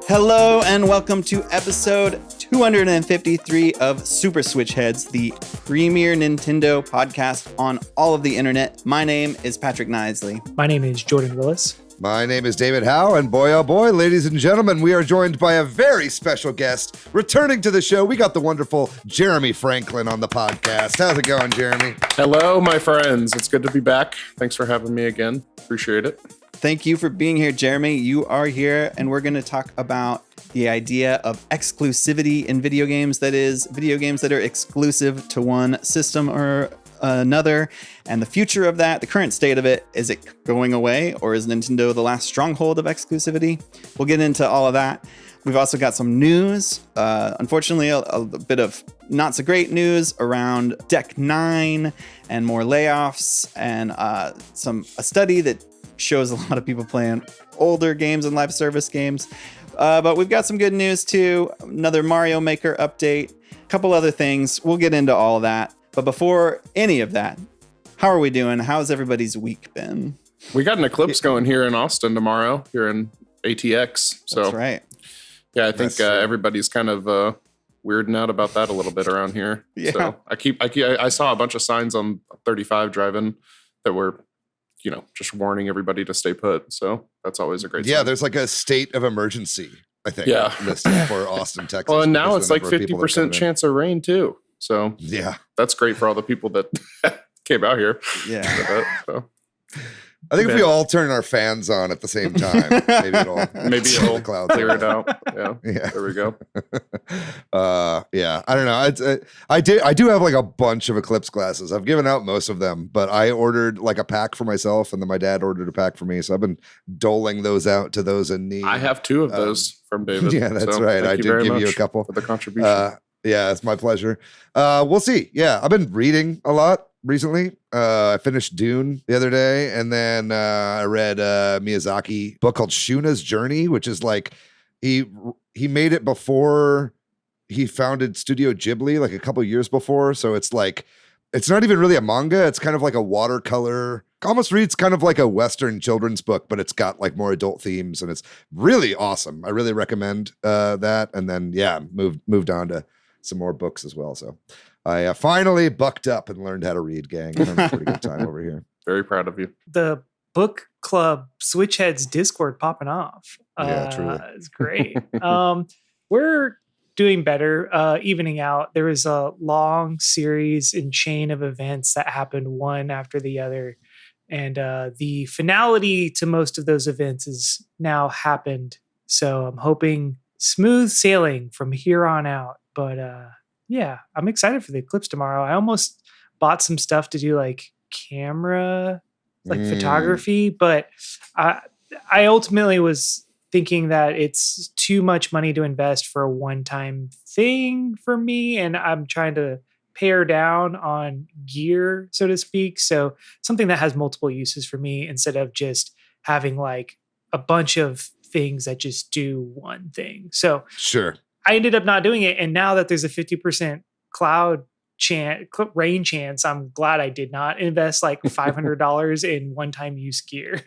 Hello and welcome to episode 253 of Super Switch Headz, the premier Nintendo podcast on all of the internet. My name is Patrick Nisley. My name is Jordan Willis. My name is David Howe, and boy, oh boy, ladies and gentlemen, we are joined by a very special guest. Returning to the show, we got the wonderful Jeremy Franklin on the podcast. How's it going, Jeremy? Hello, my friends. It's good to be back. Thanks for having me again. Appreciate it. Thank you for being here, Jeremy. You are here, and we're going to talk about the idea of exclusivity in video games. That is, video games that are exclusive to one system or another, and the future of that, the current state of it. Is it going away, or is Nintendo the last stronghold of exclusivity? We'll get into all of that. We've also got some news. Unfortunately, a bit of not so great news around Deck 9 and more layoffs, and a study that shows a lot of people playing older games and live service games. But we've got some good news too. Another Mario Maker update, a couple other things. We'll get into all of that. But before any of that, how are we doing? How's everybody's week been? We got an eclipse going here in Austin tomorrow, here in ATX. So that's right. Yeah, I think everybody's kind of weirding out about that a little bit around here. Yeah. So I saw a bunch of signs on 35 driving that were, just warning everybody to stay put. So that's always a great sign. There's like a state of emergency, I think, listed for Austin, Texas. Well, and now it's like 50% chance of rain too. So yeah, that's great for all the people that came out here. Yeah. I think if we all turn our fans on at the same time, maybe it'll clear it out. Yeah. There we go. I don't know. I do have like a bunch of Eclipse glasses. I've given out most of them, but I ordered like a pack for myself, and then my dad ordered a pack for me. So I've been doling those out to those in need. I have two of those from David. Yeah, that's right. I did give you a couple for the contribution. Yeah, it's my pleasure. We'll see. Yeah, I've been reading a lot recently. I finished Dune the other day, and then I read Miyazaki book called Shuna's Journey, which is like he made it before he founded Studio Ghibli, like a couple years before. So it's like it's not even really a manga. It's kind of like a watercolor. Almost reads kind of like a Western children's book, but it's got like more adult themes, and it's really awesome. I really recommend that. And then moved on to some more books as well. So I finally bucked up and learned how to read, gang. I'm having a pretty good time over here. Very proud of you. The book club Switch Headz Discord popping off. Yeah, truly. It's great. We're doing better, evening out. There was a long series and chain of events that happened one after the other. And the finality to most of those events has now happened. So I'm hoping smooth sailing from here on out. But I'm excited for the eclipse tomorrow. I almost bought some stuff to do like camera, like photography, but I ultimately was thinking that it's too much money to invest for a one-time thing for me, and I'm trying to pare down on gear, so to speak. So something that has multiple uses for me instead of just having like a bunch of things that just do one thing. So sure. I ended up not doing it. And now that there's a 50% rain chance, I'm glad I did not invest like $500 in one-time use gear.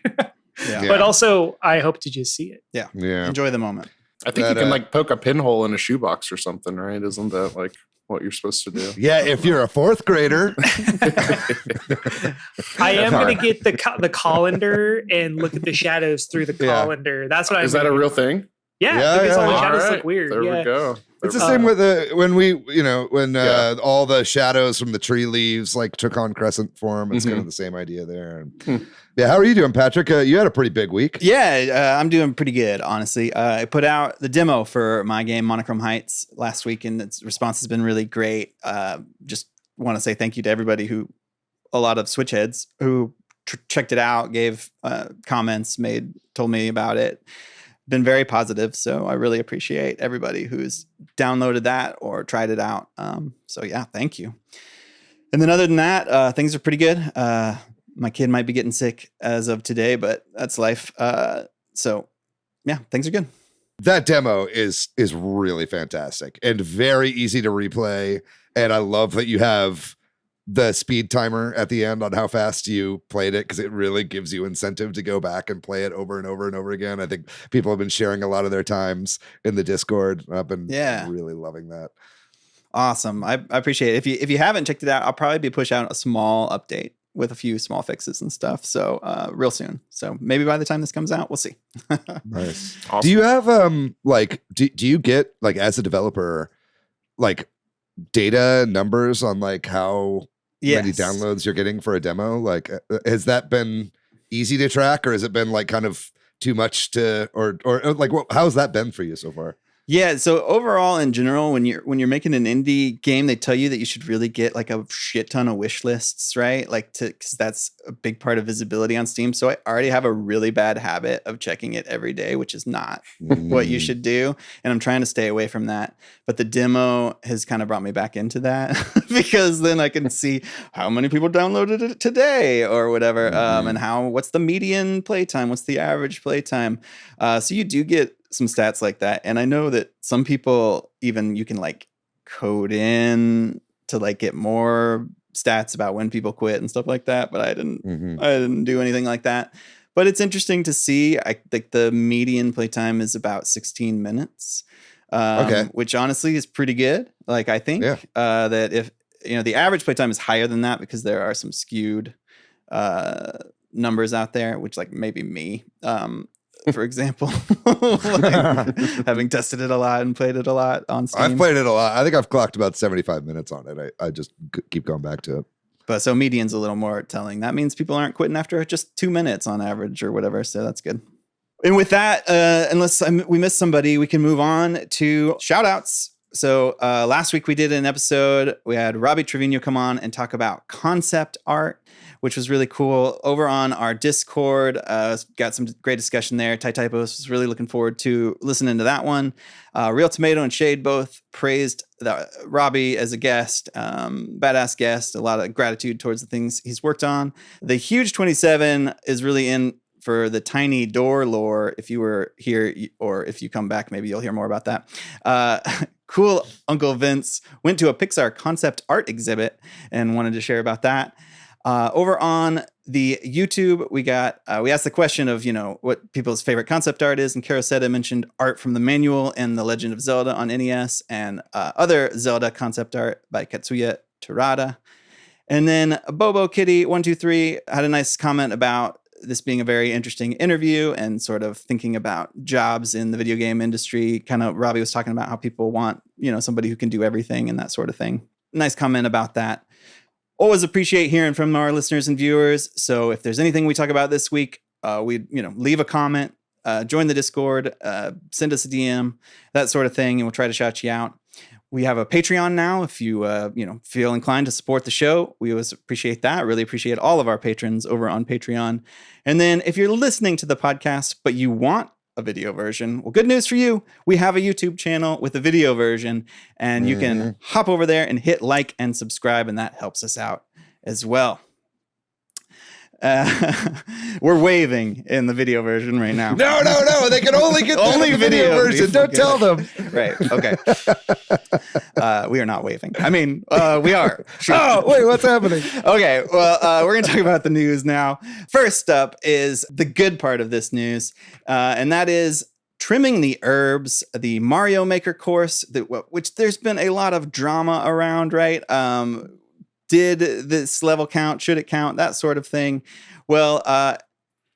But also I hope to just see it. Yeah. Enjoy the moment. I think you can like poke a pinhole in a shoebox or something, right? Isn't that like what you're supposed to do? Yeah, if you're a fourth grader. I am going to get the colander and look at the shadows through the colander. That's what Is that a real thing? Yeah, because all the shadows look weird. There we go. It's the same with when all the shadows from the tree leaves like took on crescent form. It's kind of the same idea there. Yeah, how are you doing, Patrick? You had a pretty big week. Yeah, I'm doing pretty good, honestly. I put out the demo for my game Monochrome Heights last week, and its response has been really great. Just want to say thank you to everybody a lot of Switch heads who checked it out, gave comments, told me about it. Been very positive, so I really appreciate everybody who's downloaded that or tried it out. So yeah, thank you. And then other than that, things are pretty good. My kid might be getting sick as of today, but that's life. So yeah, things are good. That demo is really fantastic and very easy to replay. And I love that you have the speed timer at the end on how fast you played it, because it really gives you incentive to go back and play it over and over and over again. I think people have been sharing a lot of their times in the Discord. I've been really loving that. Awesome. I appreciate it. If you haven't checked it out, I'll probably be pushing out a small update with a few small fixes and stuff. So real soon. So maybe by the time this comes out, we'll see. Nice. Awesome. Do you have like do you get, like, as a developer, like data numbers on like how many downloads you're getting for a demo? Like, has that been easy to track, or has it been like kind of too much to, or like how's that been for you so far? Yeah, so overall, in general, when you're making an indie game, they tell you that you should really get like a shit ton of wish lists, right? Like, because that's a big part of visibility on Steam. So I already have a really bad habit of checking it every day, which is not what you should do, and I'm trying to stay away from that. But the demo has kind of brought me back into that because then I can see how many people downloaded it today or whatever, and what's the median playtime, what's the average playtime. So you do get some stats like that. And I know that some people, even you can like code in to like get more stats about when people quit and stuff like that. But I didn't do anything like that. But it's interesting to see. I think the median playtime is about 16 minutes, which honestly is pretty good. Like, I think that if, the average playtime is higher than that because there are some skewed numbers out there, which like maybe me, for example, like, having tested it a lot and played it a lot on Steam. I've played it a lot. I think I've clocked about 75 minutes on it. I just keep going back to it. But so median's a little more telling. That means people aren't quitting after just 2 minutes on average or whatever. So that's good. And with that, unless we missed somebody, we can move on to shout outs. So last week we did an episode. We had Robbie Trevino come on and talk about concept art, which was really cool. Over on our Discord, got some great discussion there. Ty Typos was really looking forward to listening to that one. Real Tomato and Shade both praised Robbie as a guest, badass guest, a lot of gratitude towards the things he's worked on. The Huge 27 is really in for the Tiny Door lore. If you were here, or if you come back, maybe you'll hear more about that. Cool Uncle Vince went to a Pixar concept art exhibit and wanted to share about that. Over on the YouTube, we asked the question of, what people's favorite concept art is. And Karosetta mentioned art from the manual and The Legend of Zelda on NES, and other Zelda concept art by Katsuya Terada. And then Bobo Kitty 123 had a nice comment about this being a very interesting interview and sort of thinking about jobs in the video game industry. Kind of Robbie was talking about how people want, somebody who can do everything and that sort of thing. Nice comment about that. Always appreciate hearing from our listeners and viewers. So if there's anything we talk about this week, leave a comment, join the Discord, send us a DM, that sort of thing, and we'll try to shout you out. We have a Patreon now. If you feel inclined to support the show, we always appreciate that. Really appreciate all of our patrons over on Patreon. And then if you're listening to the podcast but you want a video version, well, good news for you. We have a YouTube channel with a video version, and you can hop over there and hit like and subscribe, and that helps us out as well. We're waving in the video version right now. No. They can only get the video version. Don't tell them. Right. Okay. We are not waving. I mean, we are. Sure. Oh, wait, what's happening? Okay. Well, we're going to talk about the news now. First up is the good part of this news, and that is Trimming the Herbs, the Mario Maker course, which there's been a lot of drama around, right? Did this level count? Should it count? That sort of thing. Well,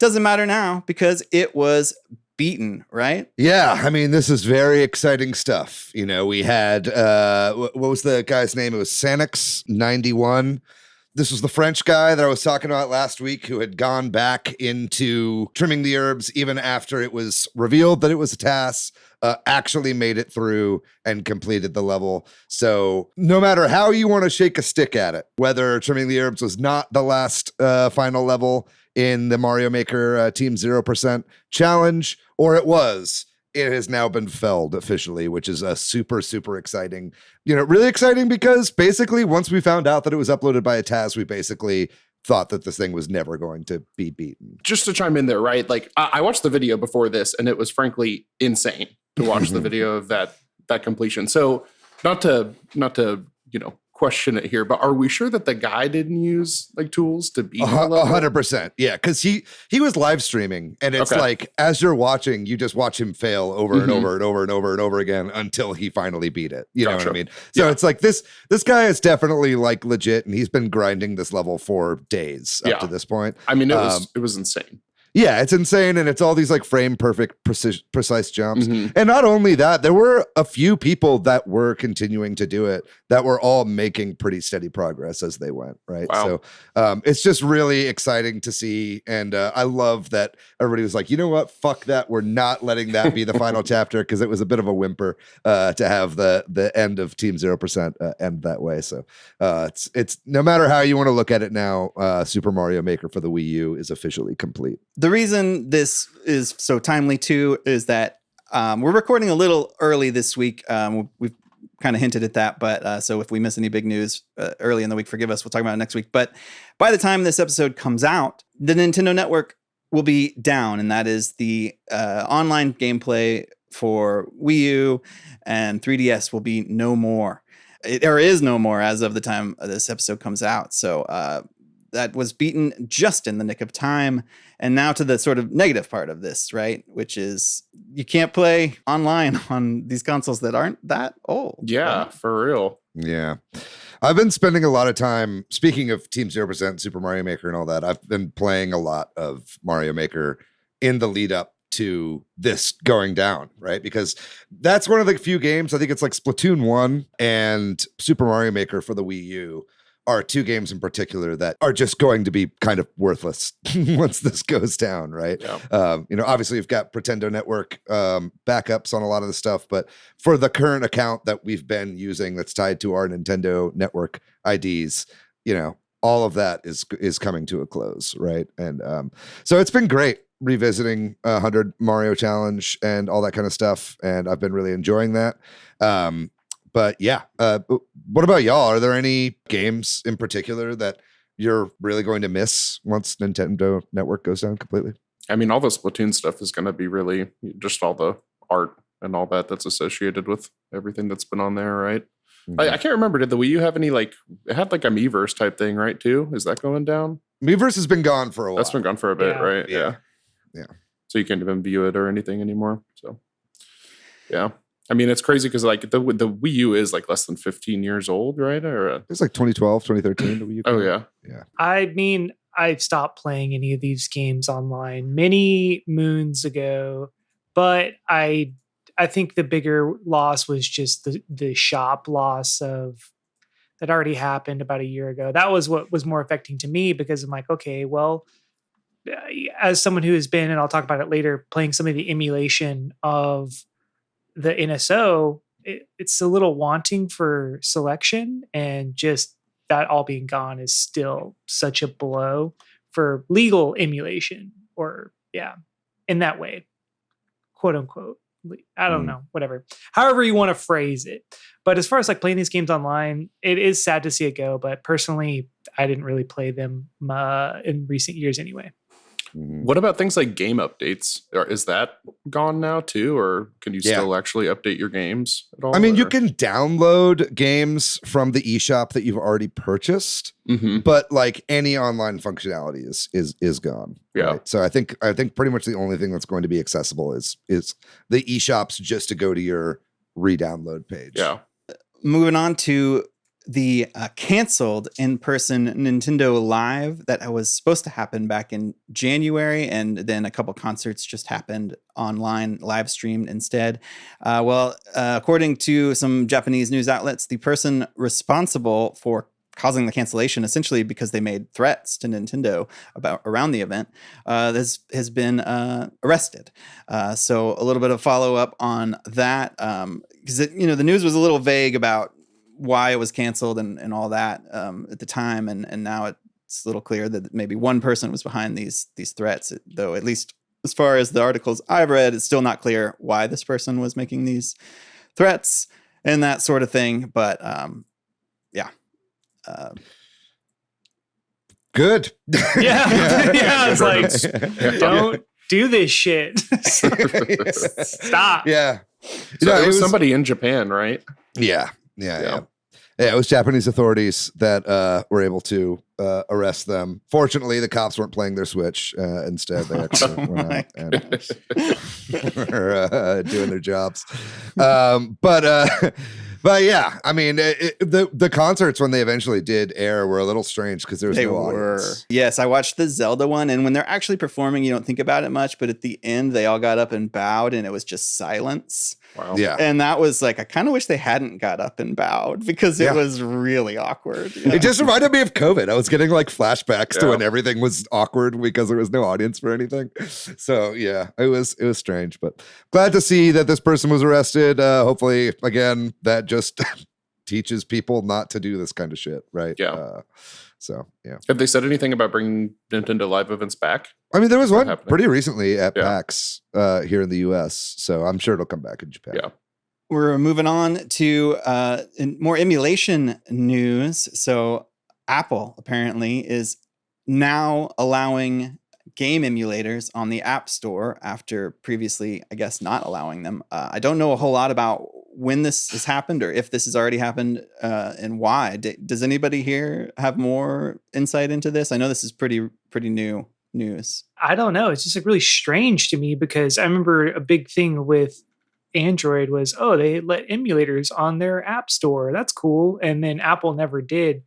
doesn't matter now because it was beaten, right? Yeah, I mean, this is very exciting stuff. We had, what was the guy's name? It was Sanix91. This was the French guy that I was talking about last week who had gone back into Trimming the Herbs even after it was revealed that it was a task. Actually made it through and completed the level. So no matter how you want to shake a stick at it, whether Trimming the Herbs was not the last final level in the Mario Maker Team 0% challenge, or it was, it has now been felled officially, which is a super, super exciting, really exciting because basically once we found out that it was uploaded by a Taz, we basically thought that this thing was never going to be beaten. Just to chime in there, right? Like I watched the video before this and it was frankly insane to watch the video of that completion. So not to question it here, but are we sure that the guy didn't use like tools to beat the level? 100%. Yeah, because he was live streaming, and it's like as you're watching, you just watch him fail over and over and over and over and over again until he finally beat it. You know what I mean? So it's like this guy is definitely like legit, and he's been grinding this level for days up to this point. I mean, it was insane. Yeah, it's insane, and it's all these like frame perfect, precise jumps. And not only that, there were a few people that were continuing to do it that were all making pretty steady progress as they went, right? Wow. So it's just really exciting to see, and I love that everybody was like, you know what, fuck that, we're not letting that be the final chapter, because it was a bit of a whimper to have the end of Team 0% end that way. So it's no matter how you want to look at it now, Super Mario Maker for the Wii U is officially complete. The reason this is so timely too is that we're recording a little early this week. We've kind of hinted at that, but so if we miss any big news early in the week, forgive us. We'll talk about it next week. But by the time this episode comes out, the Nintendo Network will be down, and that is the online gameplay for Wii U and 3DS will be no more. There is no more as of the time this episode comes out. So that was beaten just in the nick of time. And now to the sort of negative part of this, right? Which is you can't play online on these consoles that aren't that old. Yeah, right? for real. Yeah. I've been spending a lot of time, speaking of Team 0%, Super Mario Maker and all that, I've been playing a lot of Mario Maker in the lead up to this going down, right? Because that's one of the few games, I think it's like Splatoon 1 and Super Mario Maker for the Wii U are two games in particular that are just going to be kind of worthless once this goes down, right? Yeah. Obviously you've got Pretendo Network backups on a lot of the stuff, but for the current account that we've been using that's tied to our Nintendo Network IDs, all of that is coming to a close, right? And so it's been great revisiting 100 Mario Challenge and all that kind of stuff, and I've been really enjoying that. But yeah, what about y'all? Are there any games in particular that you're really going to miss once Nintendo Network goes down completely? I mean, all the Splatoon stuff is going to be really just all the art and all that's associated with everything that's been on there, right? Mm-hmm. I can't remember. Did the Wii U have any it had like a Miiverse type thing, right? Too? Is that going down? Miiverse has been gone for a while. That's been gone for a bit, right? Yeah. So you can't even view it or anything anymore. So yeah. I mean, it's crazy because like the Wii U is like less than 15 years old, right? Or it's like 2012, 2013. The Wii U. Oh yeah. I mean, I've stopped playing any of these games online many moons ago, but I think the bigger loss was just the shop loss of that already happened about a year ago. That was what was more affecting to me because I'm like, okay, well, as someone who has been, and I'll talk about it later, playing some of the emulation of the NSO, it's a little wanting for selection, and just that all being gone is still such a blow for legal emulation, or in that way, quote unquote. I don't know, whatever. However you want to phrase it. But as far as like playing these games online, it is sad to see it go. But personally, I didn't really play them in recent years anyway. What about things like game updates? Is that gone now too, or can you still actually update your games at all? I mean, you can download games from the eShop that you've already purchased, but like any online functionality is gone. Yeah. Right? So I think pretty much the only thing that's going to be accessible is the eShops just to go to your re-download page. Yeah. Moving on to the canceled in-person Nintendo Live that was supposed to happen back in January, and then a couple concerts just happened online, live streamed instead. According to some Japanese news outlets, the person responsible for causing the cancellation, essentially because they made threats to Nintendo around the event, has been arrested. So a little bit of follow-up on that, because the news was a little vague about why it was canceled and all that at the time, and now it's a little clear that maybe one person was behind these threats, though at least as far as the articles I've read, it's still not clear why this person was making these threats and that sort of thing. But good. Yeah. It's like, don't do this shit. Stop. Yeah. So it was somebody in Japan, right? Yeah. Yeah, it was Japanese authorities that were able to arrest them. Fortunately, the cops weren't playing their Switch. Instead, they actually went out and were doing their jobs. But yeah, I mean, the concerts when they eventually did air were a little strange because there was no audience. Yes, I watched the Zelda one, and when they're actually performing, you don't think about it much, but at the end, they all got up and bowed, and it was just silence. Wow. Yeah. And that was like, I kind of wish they hadn't got up and bowed because it was really awkward. It just reminded me of COVID. I was getting like flashbacks to when everything was awkward because there was no audience for anything. So yeah, it was strange, but glad to see that this person was arrested. Hopefully, again, that just teaches people not to do this kind of shit, right? Yeah. So yeah. Have they said anything about bringing Nintendo Live events back? I mean, there was one happening? pretty recently at PAX here in the US, so I'm sure it'll come back in Japan. Yeah. We're moving on to more emulation news. So Apple apparently is now allowing game emulators on the App Store after previously, I guess, not allowing them. I don't know a whole lot about when this has happened or if this has already happened and why. Does anybody here have more insight into this? I know this is pretty new news. I don't know. It's just like really strange to me because I remember a big thing with Android was, they let emulators on their App Store. That's cool. And then Apple never did.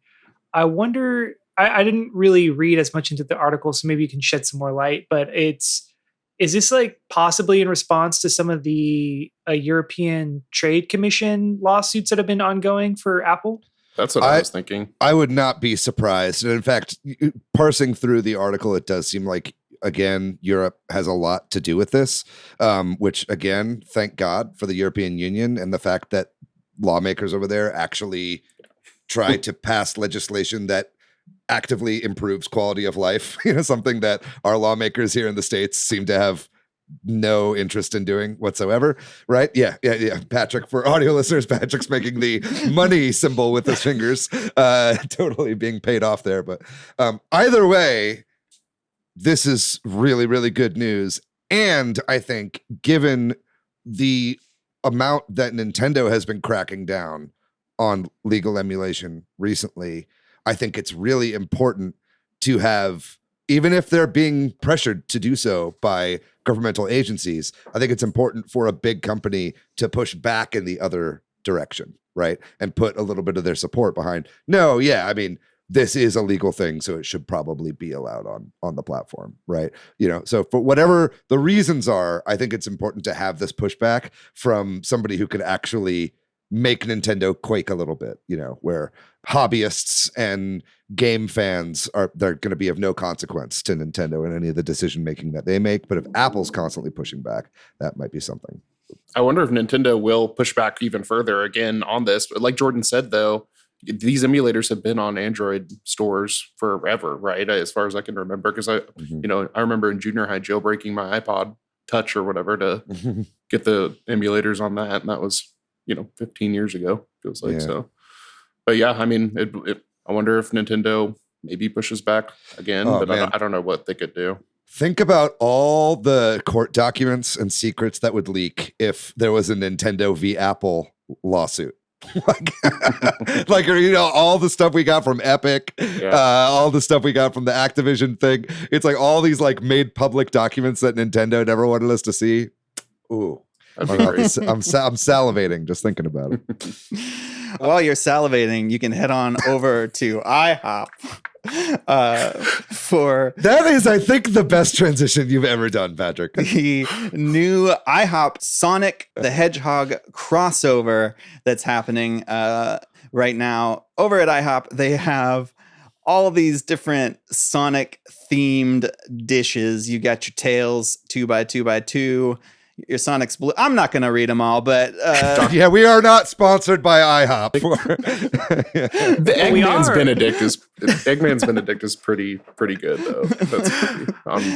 I wonder, I didn't really read as much into the article, so maybe you can shed some more light, but is this like possibly in response to some of the European Trade Commission lawsuits that have been ongoing for Apple? That's what I was thinking. I would not be surprised. And in fact, parsing through the article, it does seem like, again, Europe has a lot to do with this, which, again, thank God for the European Union and the fact that lawmakers over there actually try to pass legislation that actively improves quality of life, something that our lawmakers here in the States seem to have no interest in doing whatsoever, right? Yeah. Patrick, for audio listeners, Patrick's making the money symbol with his fingers, totally being paid off there. But either way, this is really, really good news. And I think given the amount that Nintendo has been cracking down on legal emulation recently, I think it's really important to have, even if they're being pressured to do so by governmental agencies, I think it's important for a big company to push back in the other direction, right? And put a little bit of their support behind, this is a legal thing, so it should probably be allowed on the platform, right? So for whatever the reasons are, I think it's important to have this pushback from somebody who could actually make Nintendo quake a little bit, where hobbyists and game fans they're going to be of no consequence to Nintendo in any of the decision making that they make. But if Apple's constantly pushing back, that might be something. I wonder if Nintendo will push back even further again on this. But like Jordan said, though, these emulators have been on Android stores forever, right? As far as I can remember, because I remember in junior high jailbreaking my iPod Touch or whatever to get the emulators on that, and that was 15 years ago, feels like. So. But yeah, I mean, I wonder if Nintendo maybe pushes back again, but I don't know what they could do. Think about all the court documents and secrets that would leak if there was a Nintendo v. Apple lawsuit. All the stuff we got from Epic, all the stuff we got from the Activision thing. It's like all these like made public documents that Nintendo never wanted us to see. Ooh. I'm salivating just thinking about it. While you're salivating, you can head on over to IHOP for that is, I think, the best transition you've ever done, Patrick. The new IHOP Sonic the Hedgehog crossover that's happening right now. Over at IHOP, they have all these different Sonic themed dishes. You got your Tails 2x2x2. Your Sonic's Blue. I'm not going to read them all, but we are not sponsored by IHOP. The Eggman's Benedict is pretty good though. That's pretty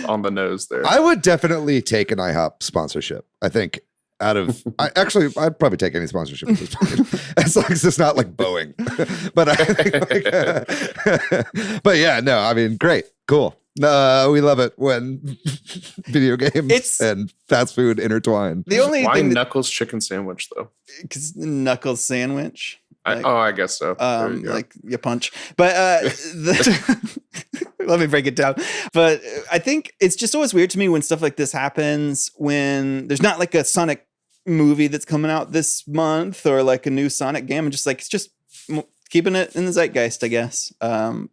on the nose there. I would definitely take an IHOP sponsorship. I think I'd probably take any sponsorship at this point, as long as it's not like Boeing. But I think, but yeah, no, I mean, great, cool. We love it when video games and fast food intertwine. The only Why thing Knuckles chicken sandwich though? Because Knuckles sandwich. I guess so. There you go. Like you punch. But let me break it down. But I think it's just always weird to me when stuff like this happens, when there's not like a Sonic movie that's coming out this month or like a new Sonic game. And just like, it's just keeping it in the zeitgeist, I guess.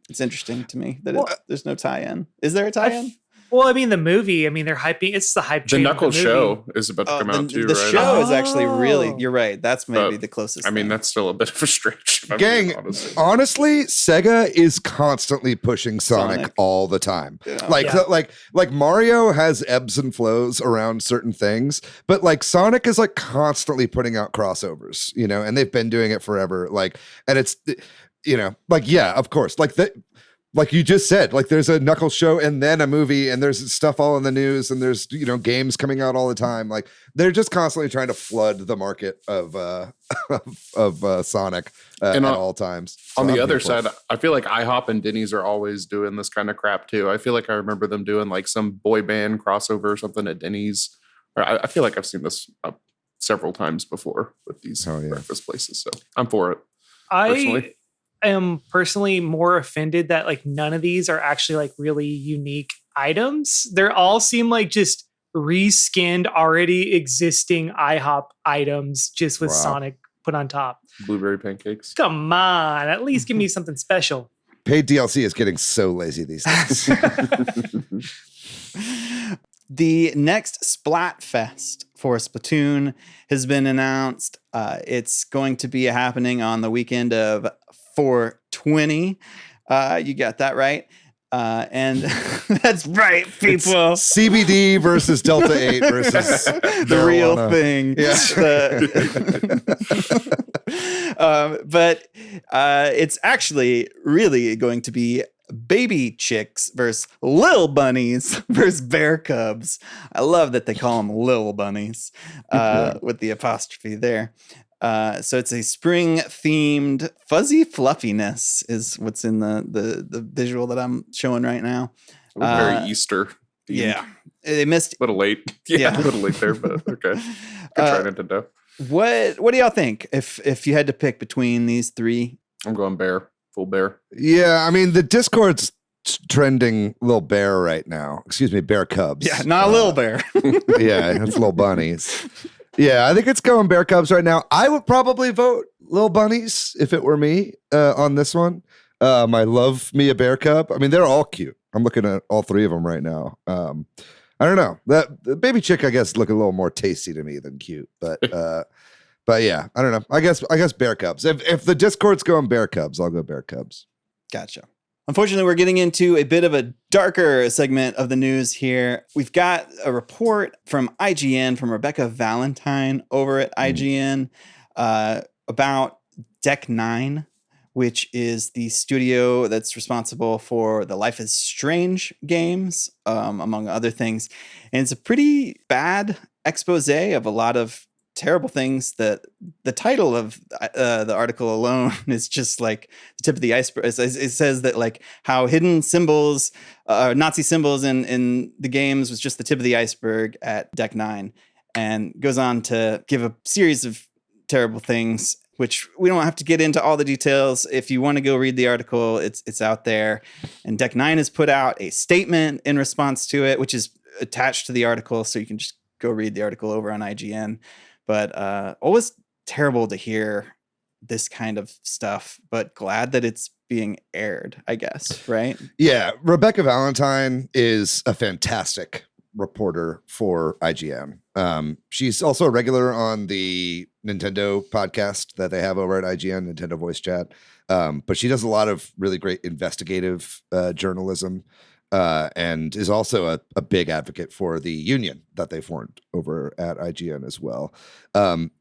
It's interesting to me that there's no tie-in. Is there a tie-in? Well, I mean, the movie, they're hyping. It's the hype train. The Knuckles of the movie. show is about to come out too, the right? show is actually really, you're right. That's maybe the closest. I mean, that's still a bit of a stretch. Gang, honestly, Sega is constantly pushing Sonic all the time. Yeah. Like Mario has ebbs and flows around certain things, but like Sonic is like constantly putting out crossovers, and they've been doing it forever. And it's, of course, like you just said, like there's a Knuckles show and then a movie and there's stuff all in the news and there's, games coming out all the time. Like they're just constantly trying to flood the market of Sonic at all times. So on the other side, I feel like IHOP and Denny's are always doing this kind of crap too. I feel like I remember them doing like some boy band crossover or something at Denny's. I feel like I've seen this several times before with these breakfast places. So I'm for it. Personally. I am personally more offended that like none of these are actually like really unique items. They all seem like just reskinned already existing IHOP items just with Sonic put on top. Blueberry pancakes. Come on, at least give me something special. Paid DLC is getting so lazy these days. The next Splatfest for Splatoon has been announced. It's going to be happening on the weekend of 4/20. You got that right. And that's right, people. CBD versus Delta 8 versus the real thing. Yeah. But it's actually really going to be baby chicks versus little bunnies versus bear cubs. I love that they call them little bunnies with the apostrophe there. So it's a spring themed fuzzy fluffiness is what's in the visual that I'm showing right now. Very Easter themed. Yeah. They missed a little late. Yeah. A little late there, but okay. Good try, Nintendo. What do y'all think if you had to pick between these three? I'm going bear. Full bear. Yeah, I mean the Discord's trending little bear right now. Excuse me, bear cubs. Yeah, not a little bear. Yeah, it's little bunnies. Yeah, I think it's going bear cubs right now. I would probably vote little bunnies if it were me on this one. I love me a bear cub. I mean, they're all cute. I'm looking at all three of them right now. I don't know. The baby chick, I guess, look a little more tasty to me than cute, but yeah, I don't know. I guess bear cubs. If the Discord's going bear cubs, I'll go bear cubs. Gotcha. Unfortunately, we're getting into a bit of a darker segment of the news here. We've got a report from IGN, from Rebecca Valentine over at IGN, about Deck 9, which is the studio that's responsible for the Life is Strange games, among other things. And it's a pretty bad expose of a lot of terrible things. That the title of the article alone is just like the tip of the iceberg. It says that like how hidden symbols, Nazi symbols in the games was just the tip of the iceberg at Deck 9, and goes on to give a series of terrible things, which we don't have to get into all the details. If you want to go read the article, it's out there. And Deck 9 has put out a statement in response to it, which is attached to the article, so you can just go read the article over on IGN. But always terrible to hear this kind of stuff, but glad that it's being aired, I guess, right? Yeah, Rebecca Valentine is a fantastic reporter for IGN. She's also a regular on the Nintendo podcast that they have over at IGN, Nintendo Voice Chat. But she does a lot of really great investigative journalism. And is also a big advocate for the union that they formed over at IGN as well.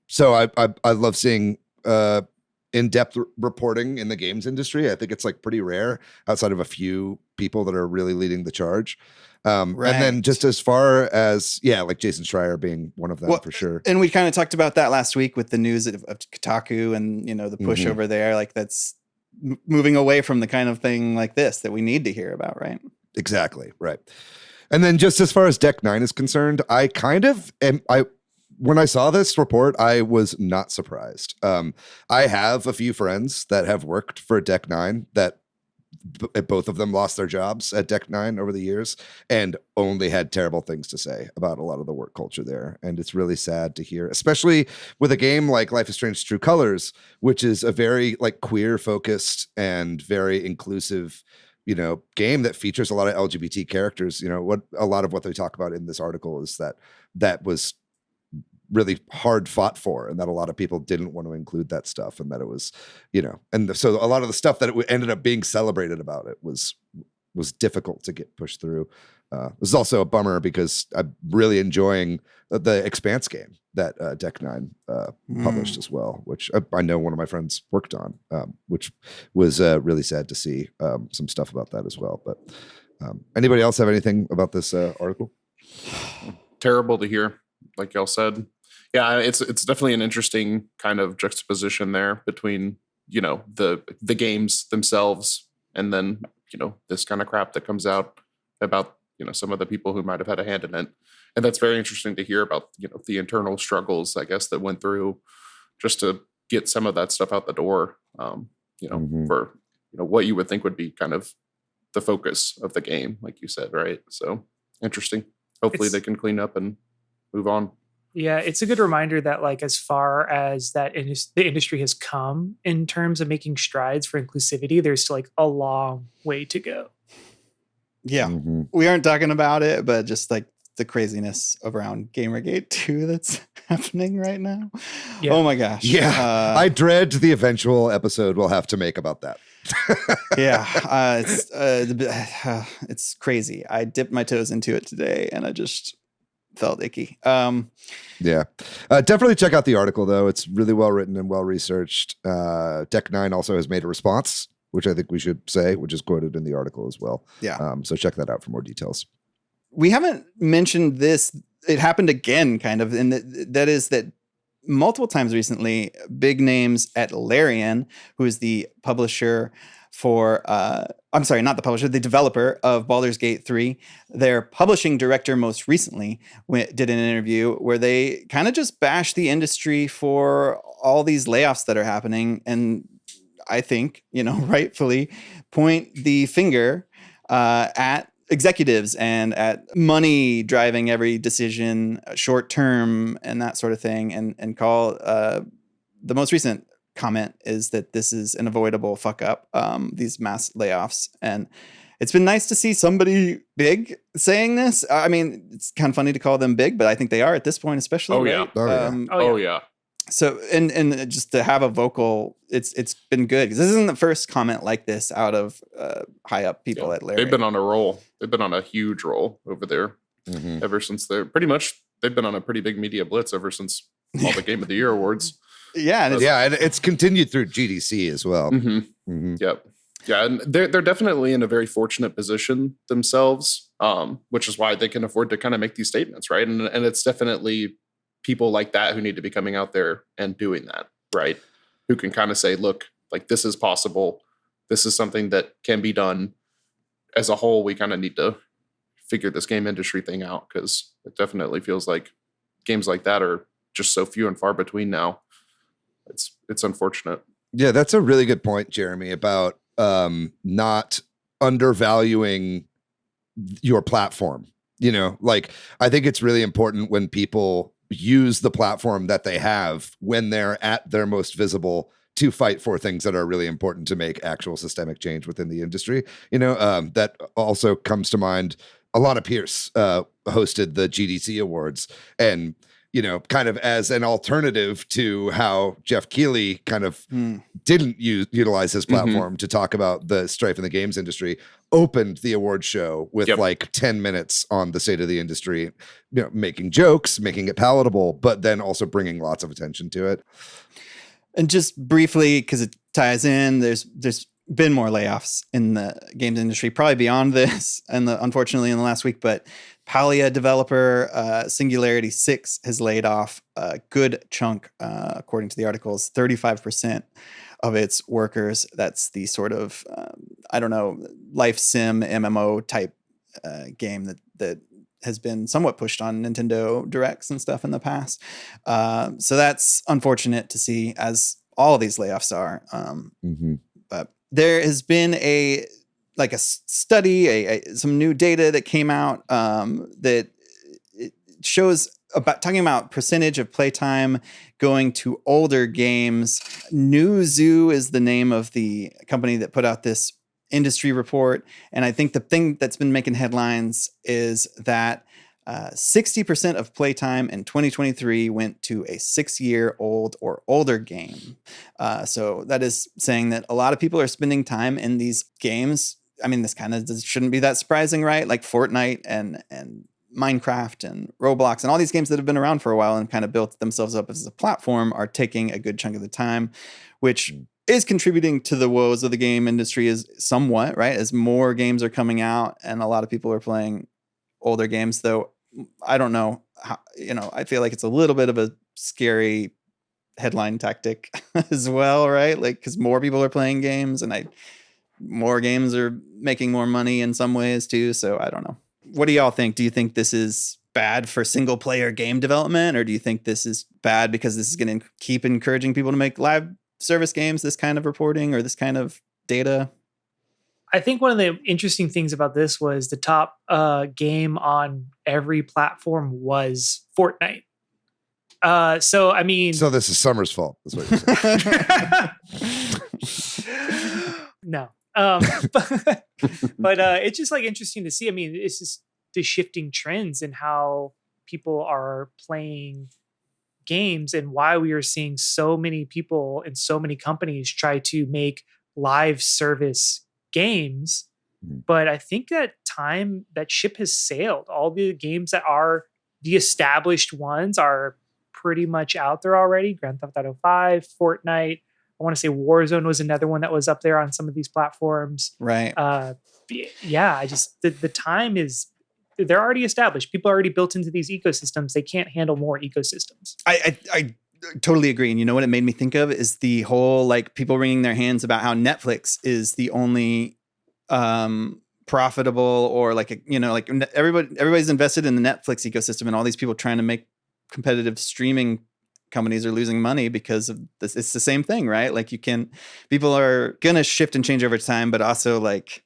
So I love seeing in-depth reporting in the games industry. I think it's like pretty rare outside of a few people that are really leading the charge. Right. And then just as far as, like Jason Schreier being one of them, for sure. And we kind of talked about that last week with the news of Kotaku and, the push over there. Like that's moving away from the kind of thing like this that we need to hear about, right? Exactly. Right. And then just as far as Deck 9 is concerned, I kind of am, when I saw this report, I was not surprised. I have a few friends that have worked for Deck 9 that both of them lost their jobs at Deck 9 over the years and only had terrible things to say about a lot of the work culture there. And it's really sad to hear, especially with a game like Life is Strange True Colors, which is a very like queer focused and very inclusive, game that features a lot of LGBT characters. What a lot of what they talk about in this article is that was really hard fought for, and that a lot of people didn't want to include that stuff, and that it was, and so a lot of the stuff that it ended up being celebrated about it was difficult to get pushed through. This is also a bummer because I'm really enjoying the Expanse game that Deck 9 published as well, which I know one of my friends worked on, which was really sad to see some stuff about that as well. But anybody else have anything about this article? Terrible to hear, like y'all said. Yeah, it's definitely an interesting kind of juxtaposition there between, the games themselves and then, this kind of crap that comes out about, some of the people who might have had a hand in it. And that's very interesting to hear about, the internal struggles, I guess, that went through just to get some of that stuff out the door, for, what you would think would be kind of the focus of the game, like you said, right? So interesting. Hopefully they can clean up and move on. Yeah, it's a good reminder that like as far as the industry has come in terms of making strides for inclusivity, there's still like a long way to go. Yeah, we aren't talking about it, but just like the craziness around Gamergate 2 that's happening right now. Yeah. Oh my gosh. Yeah, I dread the eventual episode we'll have to make about that. Yeah, it's crazy. I dipped my toes into it today, and I just felt icky. Yeah, definitely check out the article though. It's really well written and well researched. Deck 9 also has made a response, which I think we should say, which is quoted in the article as well. Yeah. So check that out for more details. We haven't mentioned this. It happened again, kind of, and that is that multiple times recently, big names at Larian, who is the publisher for, I'm sorry, not the publisher, the developer of Baldur's Gate 3. Their publishing director most recently did an interview where they kind of just bashed the industry for all these layoffs that are happening. And I think, rightfully point the finger at executives and at money driving every decision short term and that sort of thing, and call the most recent comment is that this is an avoidable fuck up, these mass layoffs. And it's been nice to see somebody big saying this. I mean, it's kind of funny to call them big, but I think they are at this point, especially. Oh, yeah. Right? Oh, yeah. So, and just to have a vocal, it's been good, because this isn't the first comment like this out of high up people at Larian. They've been on a roll. They've been on a huge roll over there ever since they've been on a pretty big media blitz ever since all the Game of the Year awards. Yeah, and it's continued through GDC as well. Yep. Yeah, and they're definitely in a very fortunate position themselves, which is why they can afford to kind of make these statements, right? And it's definitely people like that who need to be coming out there and doing that, right? Who can kind of say, look, like, this is possible. This is something that can be done. As a whole, we kind of need to figure this game industry thing out, because it definitely feels like games like that are just so few and far between now. It's unfortunate. Yeah, that's a really good point, Jeremy, about not undervaluing your platform. Like, I think it's really important when people use the platform that they have when they're at their most visible to fight for things that are really important to make actual systemic change within the industry. That also comes to mind. Alana Pierce hosted the GDC Awards, and kind of as an alternative to how Jeff Keighley kind of didn't utilize his platform to talk about the strife in the games industry, opened the award show with like 10 minutes on the state of the industry, making jokes, making it palatable, but then also bringing lots of attention to it. And just briefly, because it ties in, there's been more layoffs in the games industry, probably beyond this, and unfortunately in the last week. But Palia developer Singularity 6 has laid off a good chunk, according to the articles, 35% of its workers. That's the sort of life sim MMO type game that has been somewhat pushed on Nintendo Directs and stuff in the past. So that's unfortunate to see, as all of these layoffs are. But there has been a study, some new data that came out that it shows talking about percentage of playtime going to older games. New Zoo is the name of the company that put out this industry report. And I think the thing that's been making headlines is that 60% of playtime in 2023 went to a 6-year-old or older game. So that is saying that a lot of people are spending time in these games. I mean, this kind of shouldn't be that surprising, right? Like Fortnite and Minecraft and Roblox and all these games that have been around for a while and kind of built themselves up as a platform are taking a good chunk of the time, which is contributing to the woes of the game industry is somewhat, right? As more games are coming out and a lot of people are playing older games, though I don't know how, I feel like it's a little bit of a scary headline tactic as well, right? Like, because more people are playing games and more games are making more money in some ways too. So I don't know. What do y'all think? Do you think this is bad for single player game development, or do you think this is bad because this is going to keep encouraging people to make live service games, this kind of reporting or this kind of data? I think one of the interesting things about this was the top game on every platform was Fortnite. So this is Summer's fault. That's what you're saying. No. But it's just like interesting to see. I mean, it's just the shifting trends in how people are playing games and why we are seeing so many people and so many companies try to make live service games. But I think that ship has sailed. All the games that are the established ones are pretty much out there already. Grand Theft Auto 5, Fortnite. I want to say Warzone was another one that was up there on some of these platforms. Right. Yeah, the time is, they're already established. People are already built into these ecosystems. They can't handle more ecosystems. I totally agree. And you know what it made me think of is the whole, like, people wringing their hands about how Netflix is the only profitable, or everybody's invested in the Netflix ecosystem, and all these people trying to make competitive streaming companies are losing money because of this. It's the same thing, right? Like, people are going to shift and change over time, but also like,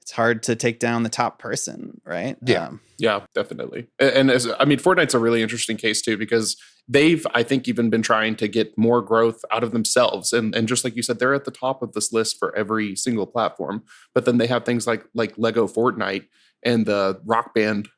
it's hard to take down the top person, right? Yeah. Yeah, definitely. And Fortnite's a really interesting case too, because they've, I think, even been trying to get more growth out of themselves. And just like you said, they're at the top of this list for every single platform. But then they have things like Lego Fortnite and the Rock Band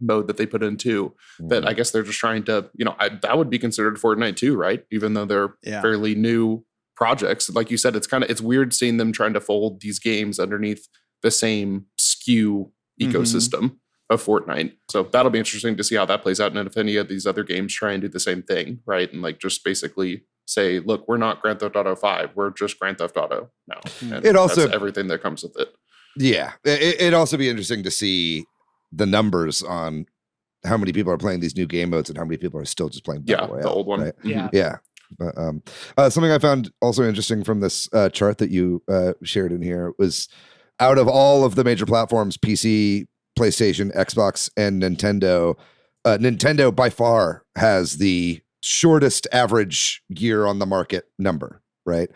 mode that they put in too, that I guess they're just trying to, that would be considered Fortnite too, right? Even though they're fairly new projects. Like you said, it's weird seeing them trying to fold these games underneath the same SKU ecosystem of Fortnite. So that'll be interesting to see how that plays out, and if any of these other games try and do the same thing, right? And like just basically say, look, we're not Grand Theft Auto 5, we're just Grand Theft Auto now. And that's everything that comes with it. Yeah. It'd also be interesting to see the numbers on how many people are playing these new game modes and how many people are still just playing Battle Royale, the old one. Right? Yeah. But something I found also interesting from this chart that you shared in here was, out of all of the major platforms, PC, PlayStation, Xbox, and Nintendo, Nintendo by far has the shortest average year on the market number, right?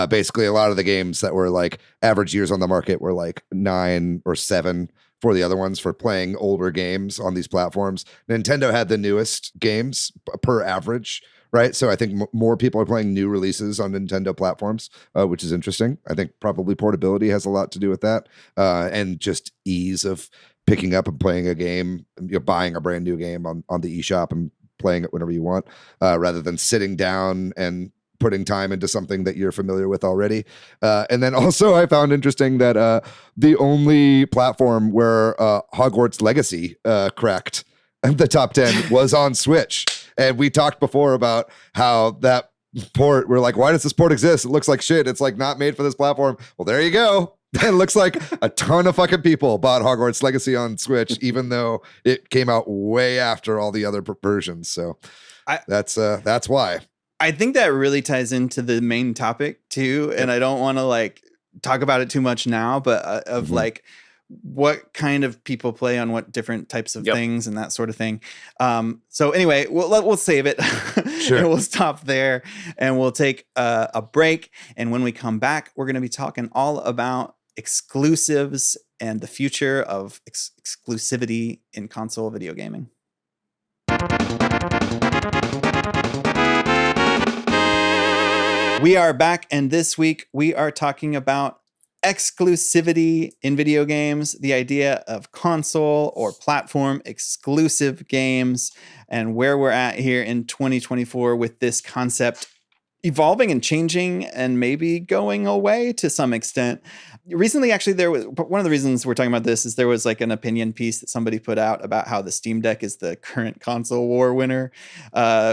Basically, a lot of the games that were like average years on the market were like 9 or 7 for the other ones for playing older games on these platforms. Nintendo had the newest games per average, right? So I think more people are playing new releases on Nintendo platforms, which is interesting. I think probably portability has a lot to do with that, and just ease of picking up and playing a game, buying a brand new game on the eShop and playing it whenever you want, rather than sitting down and putting time into something that you're familiar with already. And then also I found interesting that the only platform where Hogwarts Legacy cracked the top 10 was on Switch. And we talked before about how that port, we're like, why does this port exist? It looks like shit. It's like not made for this platform. Well, there you go. It looks like a ton of fucking people bought Hogwarts Legacy on Switch, even though it came out way after all the other versions. So that's why. I think that really ties into the main topic too. And I don't want to like talk about it too much now, but like what kind of people play on what different types of Yep. things and that sort of thing. So anyway, we'll save it. Sure. And we'll stop there and we'll take a break. And when we come back, we're going to be talking all about exclusives and the future of exclusivity in console video gaming. We are back, and this week we are talking about exclusivity in video games, the idea of console or platform exclusive games, and where we're at here in 2024 with this concept evolving and changing and maybe going away to some extent. Recently, actually, there was one of the reasons we're talking about this is there was like an opinion piece that somebody put out about how the Steam Deck is the current console war winner,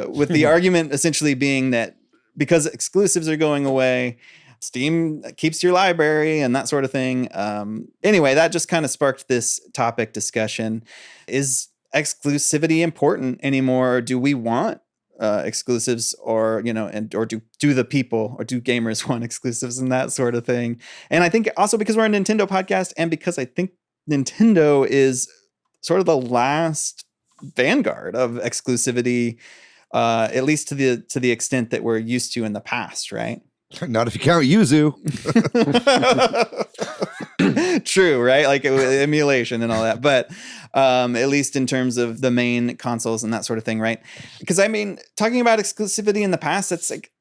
with the argument essentially being that because exclusives are going away, Steam keeps your library and that sort of thing. Anyway, that just kind of sparked this topic discussion. Is exclusivity important anymore? Or do we want exclusives, or or do the people or do gamers want exclusives and that sort of thing? And I think also because we're a Nintendo podcast, and because I think Nintendo is sort of the last vanguard of exclusivity, at least to the extent that we're used to in the past, right? Not if you count Yuzu. True, right? Like emulation and all that. But at least in terms of the main consoles and that sort of thing, right? Because I mean, talking about exclusivity in the past,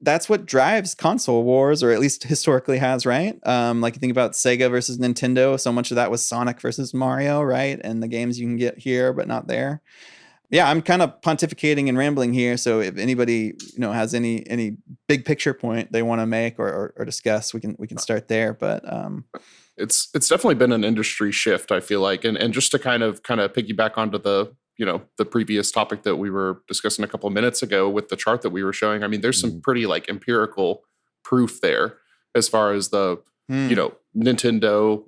that's what drives console wars, or at least historically has, right? Like you think about Sega versus Nintendo. So much of that was Sonic versus Mario, right? And the games you can get here but not there. Yeah, I'm kind of pontificating and rambling here. So if anybody has any big picture point they want to make or discuss, we can start there. But it's definitely been an industry shift, I feel like, and just to kind of piggyback onto the previous topic that we were discussing a couple of minutes ago with the chart that we were showing. I mean, there's some pretty like empirical proof there as far as the Nintendo,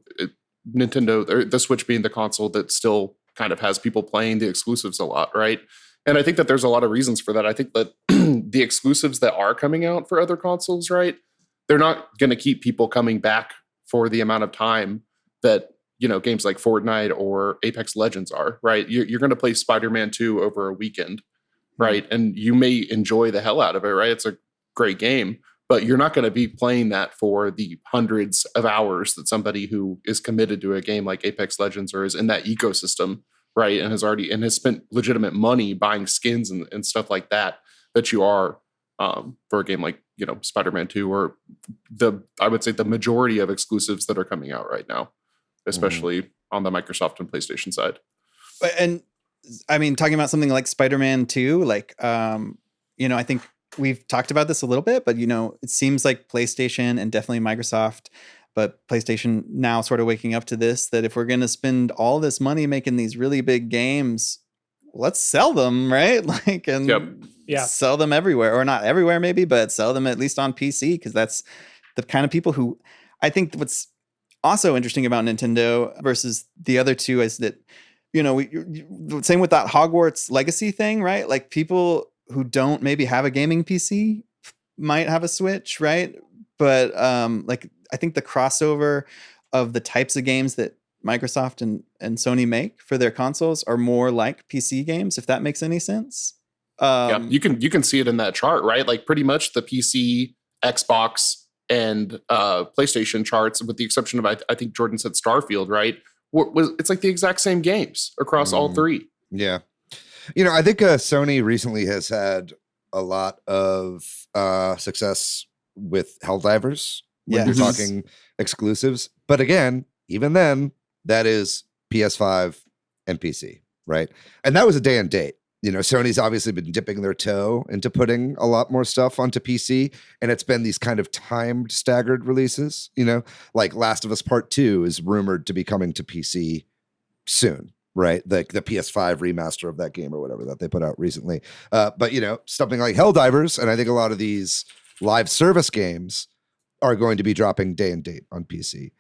or the Switch being the console that still kind of has people playing the exclusives a lot, right? And I think that there's a lot of reasons for that. I think that the exclusives that are coming out for other consoles, right, they're not going to keep people coming back for the amount of time that games like Fortnite or Apex Legends are, right? You're going to play Spider-Man 2 over a weekend, right? And you may enjoy the hell out of it, right? It's a great game, but you're not going to be playing that for the hundreds of hours that somebody who is committed to a game like Apex Legends or is in that ecosystem, right, and has spent legitimate money buying skins and stuff like that you are for a game like Spider-Man 2, or I would say the majority of exclusives that are coming out right now, especially on the Microsoft and PlayStation side. And I mean, talking about something like Spider-Man 2, like I think we've talked about this a little bit, but it seems like PlayStation and definitely Microsoft, but PlayStation now sort of waking up to this, that if we're going to spend all this money making these really big games, let's sell them, right? Like, and sell them everywhere, or not everywhere maybe, but sell them at least on PC, because that's the kind of people who, I think what's also interesting about Nintendo versus the other two is that, same with that Hogwarts Legacy thing, right? Like people who don't maybe have a gaming PC might have a Switch, right? But like I think the crossover of the types of games that Microsoft and Sony make for their consoles are more like PC games, if that makes any sense. You can see it in that chart, right? Like pretty much the PC, Xbox, and PlayStation charts, with the exception of I think Jordan said Starfield, right? It's like the exact same games across all three. Yeah. I think Sony recently has had a lot of success with Helldivers when you're talking exclusives. But again, even then, that is PS5 and PC, right? And that was a day and date. Sony's obviously been dipping their toe into putting a lot more stuff onto PC, and it's been these kind of timed, staggered releases. Like Last of Us Part 2 is rumored to be coming to PC soon, right? The PS5 remaster of that game or whatever that they put out recently. But something like Helldivers, and I think a lot of these live service games are going to be dropping day and date on PC.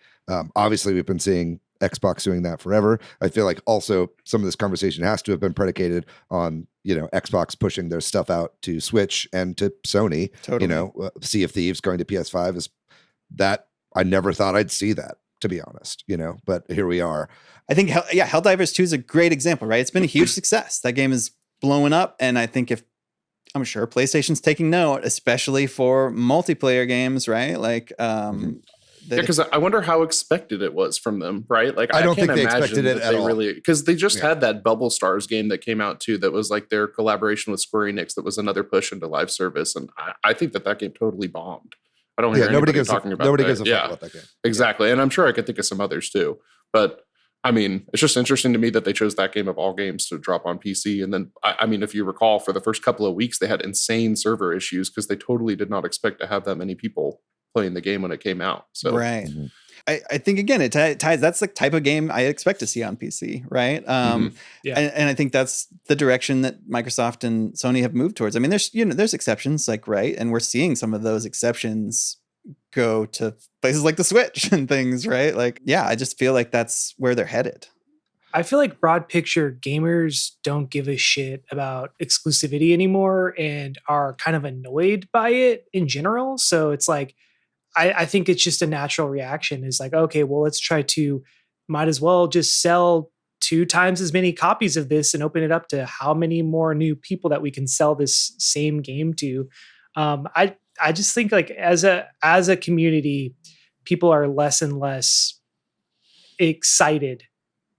Obviously, we've been seeing Xbox doing that forever. I feel like also some of this conversation has to have been predicated on, Xbox pushing their stuff out to Switch and to Sony. Totally. Sea of Thieves going to PS5 is that. I never thought I'd see that. to be honest, but here we are. I think, Helldivers 2 is a great example, right? It's been a huge success. That game is blowing up. And I think I'm sure PlayStation's taking note, especially for multiplayer games, right? Like, because I wonder how expected it was from them, right? Like, I don't can't think they imagine expected it that at all. Because they just had that Bubble Stars game that came out too, that was like their collaboration with Square Enix, that was another push into live service, and I think that game totally bombed. I don't hear anybody talking about nobody that. gives a fuck about that game. Exactly, and I'm sure I could think of some others too, but. I mean, it's just interesting to me that they chose that game of all games to drop on PC. And then, I mean, if you recall, for the first couple of weeks, they had insane server issues because they totally did not expect to have that many people playing the game when it came out. So, right. I think, again, it ties. That's the type of game I expect to see on PC, right? And I think that's the direction that Microsoft and Sony have moved towards. I mean, there's exceptions, like, right, and we're seeing some of those exceptions go to places like the Switch and things, right? Like, I just feel like that's where they're headed. I feel like broad picture gamers don't give a shit about exclusivity anymore and are kind of annoyed by it in general. So it's like, I think it's just a natural reaction. Is like, okay, well, let's try to, might as well just sell 2 times as many copies of this and open it up to how many more new people that we can sell this same game to. I just think, like, as a community, people are less and less excited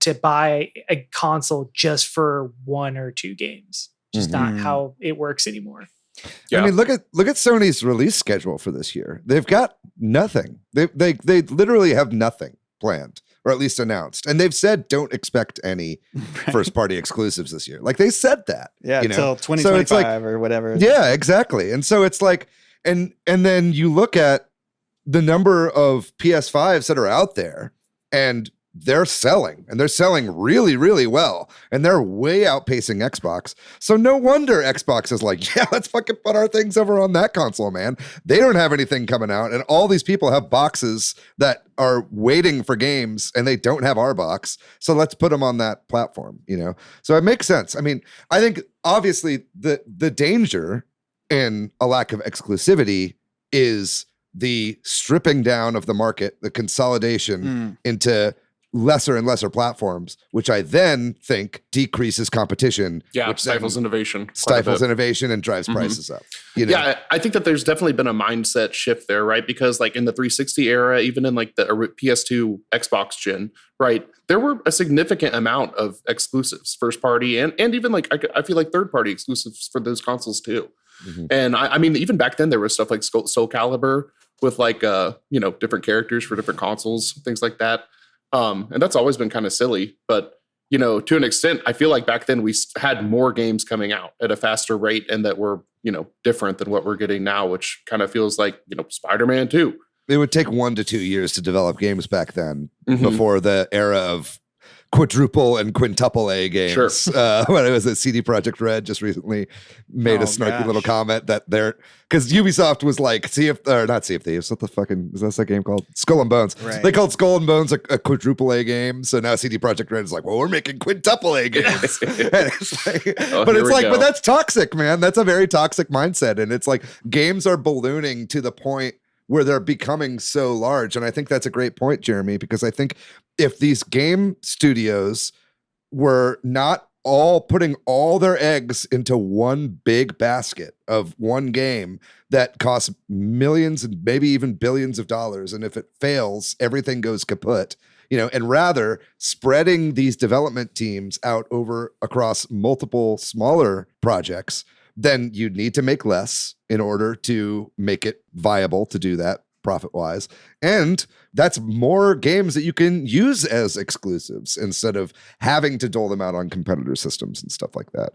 to buy a console just for 1 or 2 games. Just not how it works anymore. Yeah. I mean, look at Sony's release schedule for this year. They've got nothing. They literally have nothing planned, or at least announced. And they've said don't expect any first party exclusives this year. Like, they said that. Yeah, until 2025 so like, or whatever. Yeah, exactly. And so it's like, and then you look at the number of PS5s that are out there, and they're selling really, really well, and they're way outpacing Xbox. So no wonder Xbox is like, yeah, let's fucking put our things over on that console, man. They don't have anything coming out, and all these people have boxes that are waiting for games, and they don't have our box. So let's put them on that platform, So it makes sense. I mean, I think obviously the danger in a lack of exclusivity is the stripping down of the market, the consolidation into lesser and lesser platforms, which I then think decreases competition. Yeah, which stifles innovation. Stifles innovation and drives prices up. Yeah, I think that there's definitely been a mindset shift there, right? Because like in the 360 era, even in like the PS2 Xbox gen, right, there were a significant amount of exclusives, first party and even like I feel like third party exclusives for those consoles too. And I mean, even back then there was stuff like Soul Calibur with like different characters for different consoles, things like that. And that's always been kind of silly, but to an extent, I feel like back then we had more games coming out at a faster rate and that were, different than what we're getting now, which kind of feels like, Spider-Man 2. It would take 1 to 2 years to develop games back then before the era of quadruple and quintuple A games. Sure. When it was at CD Projekt Red just recently made a snarky little comment that because Ubisoft was like, not Sea of Thieves, what the fucking is that game called? Skull and Bones. Right. They called Skull and Bones a quadruple A game, so now CD Projekt Red is like, well, we're making quintuple A games. But that's toxic, man. That's a very toxic mindset, and it's like games are ballooning to the point where they're becoming so large. And I think that's a great point, Jeremy, because I think if these game studios were not all putting all their eggs into one big basket of one game that costs millions and maybe even billions of dollars, and if it fails, everything goes kaput, and rather spreading these development teams out across multiple smaller projects, then you'd need to make less in order to make it viable to do that profit-wise. And that's more games that you can use as exclusives instead of having to dole them out on competitor systems and stuff like that.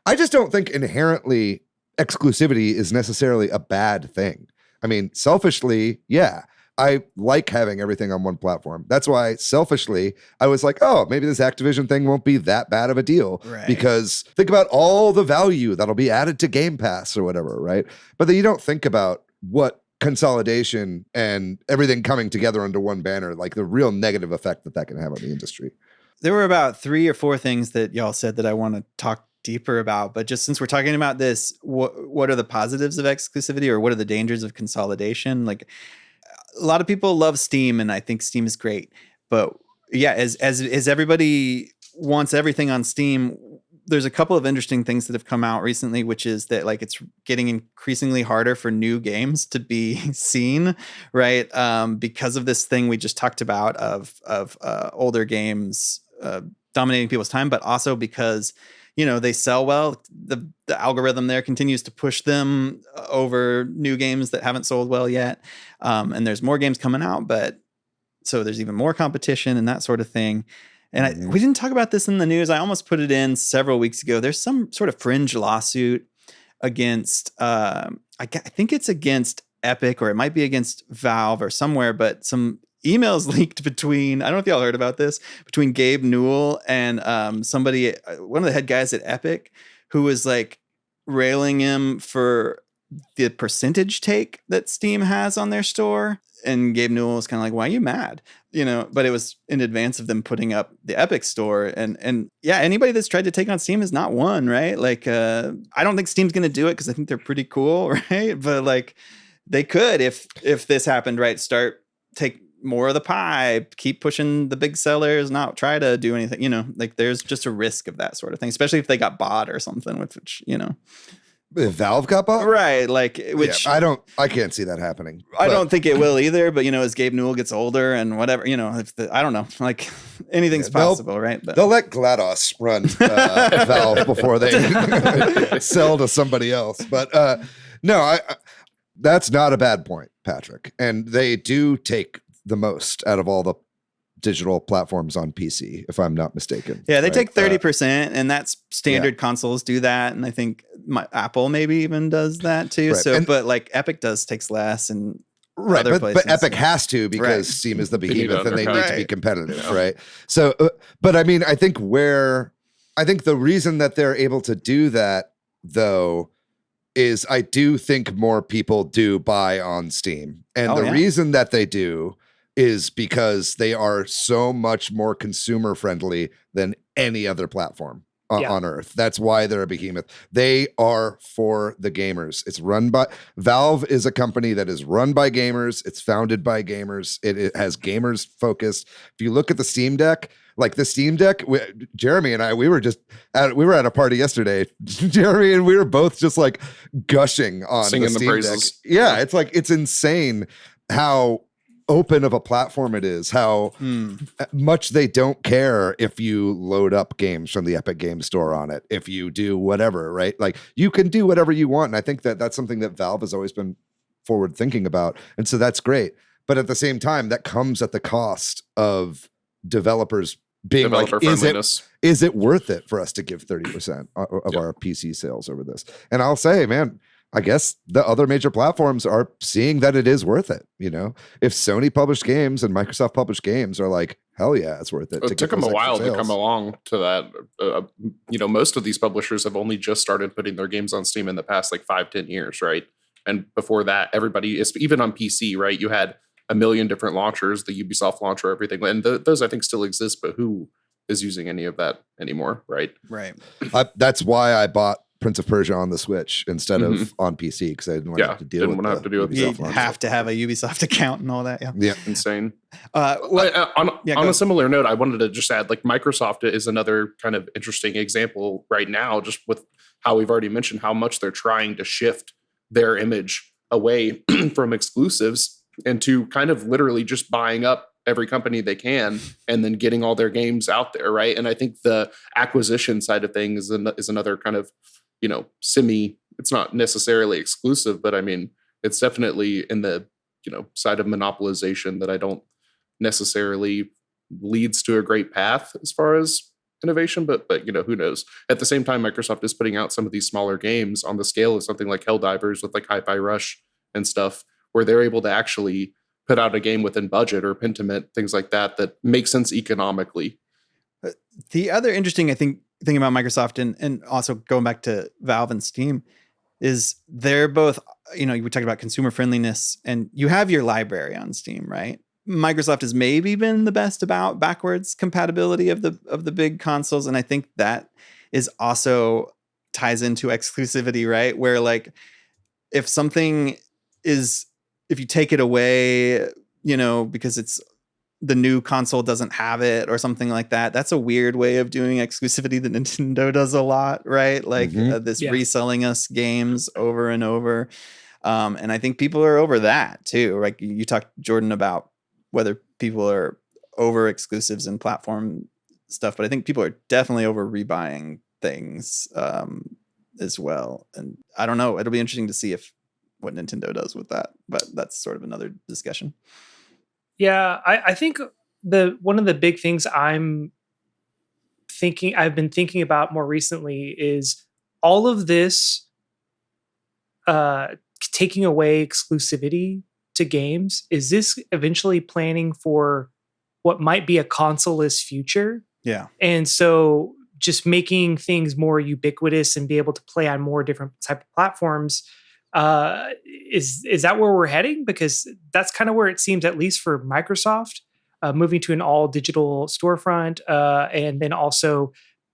I just don't think inherently exclusivity is necessarily a bad thing. I mean, selfishly, yeah, I like having everything on one platform. That's why selfishly, I was like, oh, maybe this Activision thing won't be that bad of a deal. Right. Because think about all the value that'll be added to Game Pass or whatever, right? But then you don't think about what consolidation and everything coming together under one banner, like the real negative effect that can have on the industry. There were about 3 or 4 things that y'all said that I want to talk deeper about, but just since we're talking about this, what are the positives of exclusivity, or what are the dangers of consolidation? Like a lot of people love Steam, and I think Steam is great. But yeah, as everybody wants everything on Steam, there's a couple of interesting things that have come out recently, which is that like it's getting increasingly harder for new games to be seen, right? Because of this thing we just talked about of older games dominating people's time, but also because they sell well. The algorithm there continues to push them over new games that haven't sold well yet, and there's more games coming out, but so there's even more competition and that sort of thing. And we didn't talk about this in the news. I almost put it in several weeks ago. There's some sort of fringe lawsuit against, I think it's against Epic, or it might be against Valve or somewhere, but some emails leaked between, I don't know if y'all heard about this, between Gabe Newell and somebody, one of the head guys at Epic, who was like railing him for the percentage take that Steam has on their store. And Gabe Newell was kind of like, why are you mad? But it was in advance of them putting up the Epic store. And yeah, anybody that's tried to take on Steam has not won, right? Like, I don't think Steam's going to do it because I think they're pretty cool, right? But like, they could, if this happened, right, take more of the pie, keep pushing the big sellers, not try to do anything, like there's just a risk of that sort of thing, especially if they got bought or something, which. If Valve got bought? Right, like which I can't see that happening. I don't think it will either, but as Gabe Newell gets older and whatever, I don't know, like anything's possible, right? But they'll let GLaDOS run Valve before they sell to somebody else. But no, that's not a bad point, Patrick. And they do take the most out of all the digital platforms on PC, if I'm not mistaken. Yeah, they take 30%, and that's standard consoles do that, and I think Apple maybe even does that too. Right. So, but like Epic takes less, and other places. But Epic has to because Steam is the behemoth, and they need to be competitive, right? So, but I mean, I think the reason that they're able to do that though is I do think more people do buy on Steam, and the reason that they do is because they are so much more consumer friendly than any other platform on earth. That's why they're a behemoth. They are for the gamers. It's run by Valve is a company that is run by gamers. It's founded by gamers. It has gamers focused. If you look at the Steam Deck, Jeremy and I, we were at a party yesterday, Jeremy, and we were both just like gushing on singing the Steam praises. Deck. Yeah, it's like, it's insane how open of a platform it is, how much they don't care if you load up games from the Epic Game Store on it, if you do whatever, right? Like you can do whatever you want. And I think that that's something that Valve has always been forward thinking about. And so that's great. But at the same time, that comes at the cost of developers being like, is it worth it for us to give 30% of our PC sales over this? And I'll say, man, I guess the other major platforms are seeing that it is worth it. If Sony published games and Microsoft published games are like, hell yeah, it's worth it. It took them a while to come along to that. Most of these publishers have only just started putting their games on Steam in the past like 5-10 years, right? And before that, everybody is even on PC, right? You had a million different launchers, the Ubisoft launcher, everything, and those I think still exist, but who is using any of that anymore, right? Right. That's why I bought Prince of Persia on the Switch instead of on PC, because I didn't want to have to deal with Ubisoft. You have to have a Ubisoft account and all that. Yeah. Insane. On a similar note, I wanted to just add, like, Microsoft is another kind of interesting example right now, just with how we've already mentioned how much they're trying to shift their image away from exclusives and to kind of literally just buying up every company they can and then getting all their games out there, right? And I think the acquisition side of things is another kind of, it's not necessarily exclusive, but I mean, it's definitely in the, side of monopolization that I don't necessarily leads to a great path as far as innovation, but who knows? At the same time, Microsoft is putting out some of these smaller games on the scale of something like Helldivers with like Hi-Fi Rush and stuff, where they're able to actually put out a game within budget, or Pentiment, things like that makes sense economically. The other interesting, I think, thing about Microsoft and also going back to Valve and Steam is they're both, we talked about consumer friendliness, and you have your library on Steam, right? Microsoft has maybe been the best about backwards compatibility of the big consoles. And I think that is also ties into exclusivity, right? Where like, if you take it away because it's the new console doesn't have it or something like that. That's a weird way of doing exclusivity that Nintendo does a lot, right? Like this reselling us games over and over. And I think people are over that too. Like you talked, Jordan, about whether people are over exclusives and platform stuff, but I think people are definitely over rebuying things as well. And I don't know. It'll be interesting to see what Nintendo does with that, but that's sort of another discussion. Yeah, I think one of the big things I've been thinking about more recently is all of this taking away exclusivity to games. Is this eventually planning for what might be a console-less future? Yeah. And so just making things more ubiquitous and be able to play on more different type of platforms. Is that where we're heading? Because that's kind of where it seems, at least for Microsoft, moving to an all digital storefront, and then also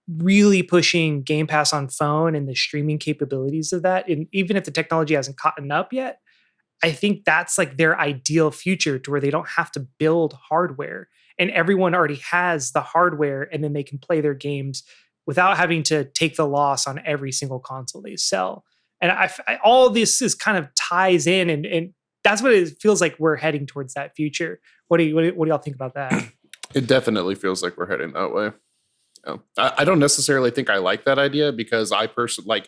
really pushing Game Pass on phone and the streaming capabilities of that. And even if the technology hasn't caught up yet, I think that's like their ideal future, to where they don't have to build hardware and everyone already has the hardware, and then they can play their games without having to take the loss on every single console they sell. And all this is kind of ties in, and that's what it feels like we're heading towards, that future. What do y'all think about that? It definitely feels like we're heading that way. Yeah. I don't necessarily think I like that idea, because I personally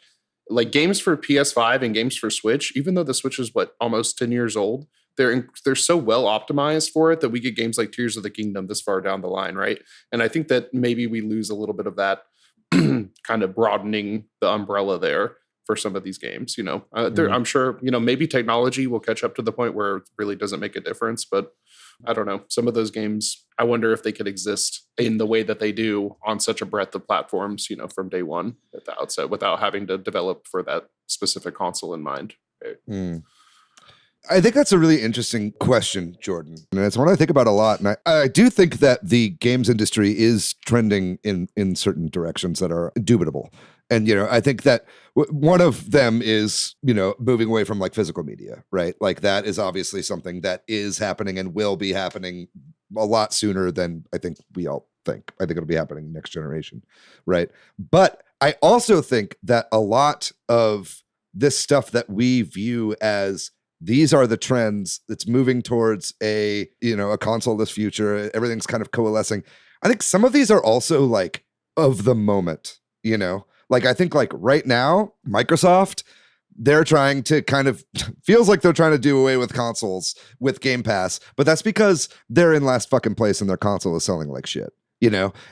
like games for PS5 and games for Switch. Even though the Switch is almost 10 years old, they're so well optimized for it that we get games like Tears of the Kingdom this far down the line, right? And I think that maybe we lose a little bit of that kind of broadening the umbrella there for some of these games. I'm sure, maybe technology will catch up to the point where it really doesn't make a difference, but I don't know. Some of those games, I wonder if they could exist in the way that they do on such a breadth of platforms, from day one at the outset, without having to develop for that specific console in mind. Right? I think that's a really interesting question, Jordan. And it's one I think about a lot. And I do think that the games industry is trending in certain directions that are indubitable. And, I think that one of them is, moving away from like physical media, right? Like that is obviously something that is happening and will be happening a lot sooner than I think we all think. I think it'll be happening next generation, right? But I also think that a lot of this stuff that we view as these are the trends that's moving towards a console-less future, everything's kind of coalescing. I think some of these are also like of the moment, Like I think like right now, Microsoft, they're trying to kind of feels like they're trying to do away with consoles with Game Pass, but that's because they're in last fucking place and their console is selling like shit,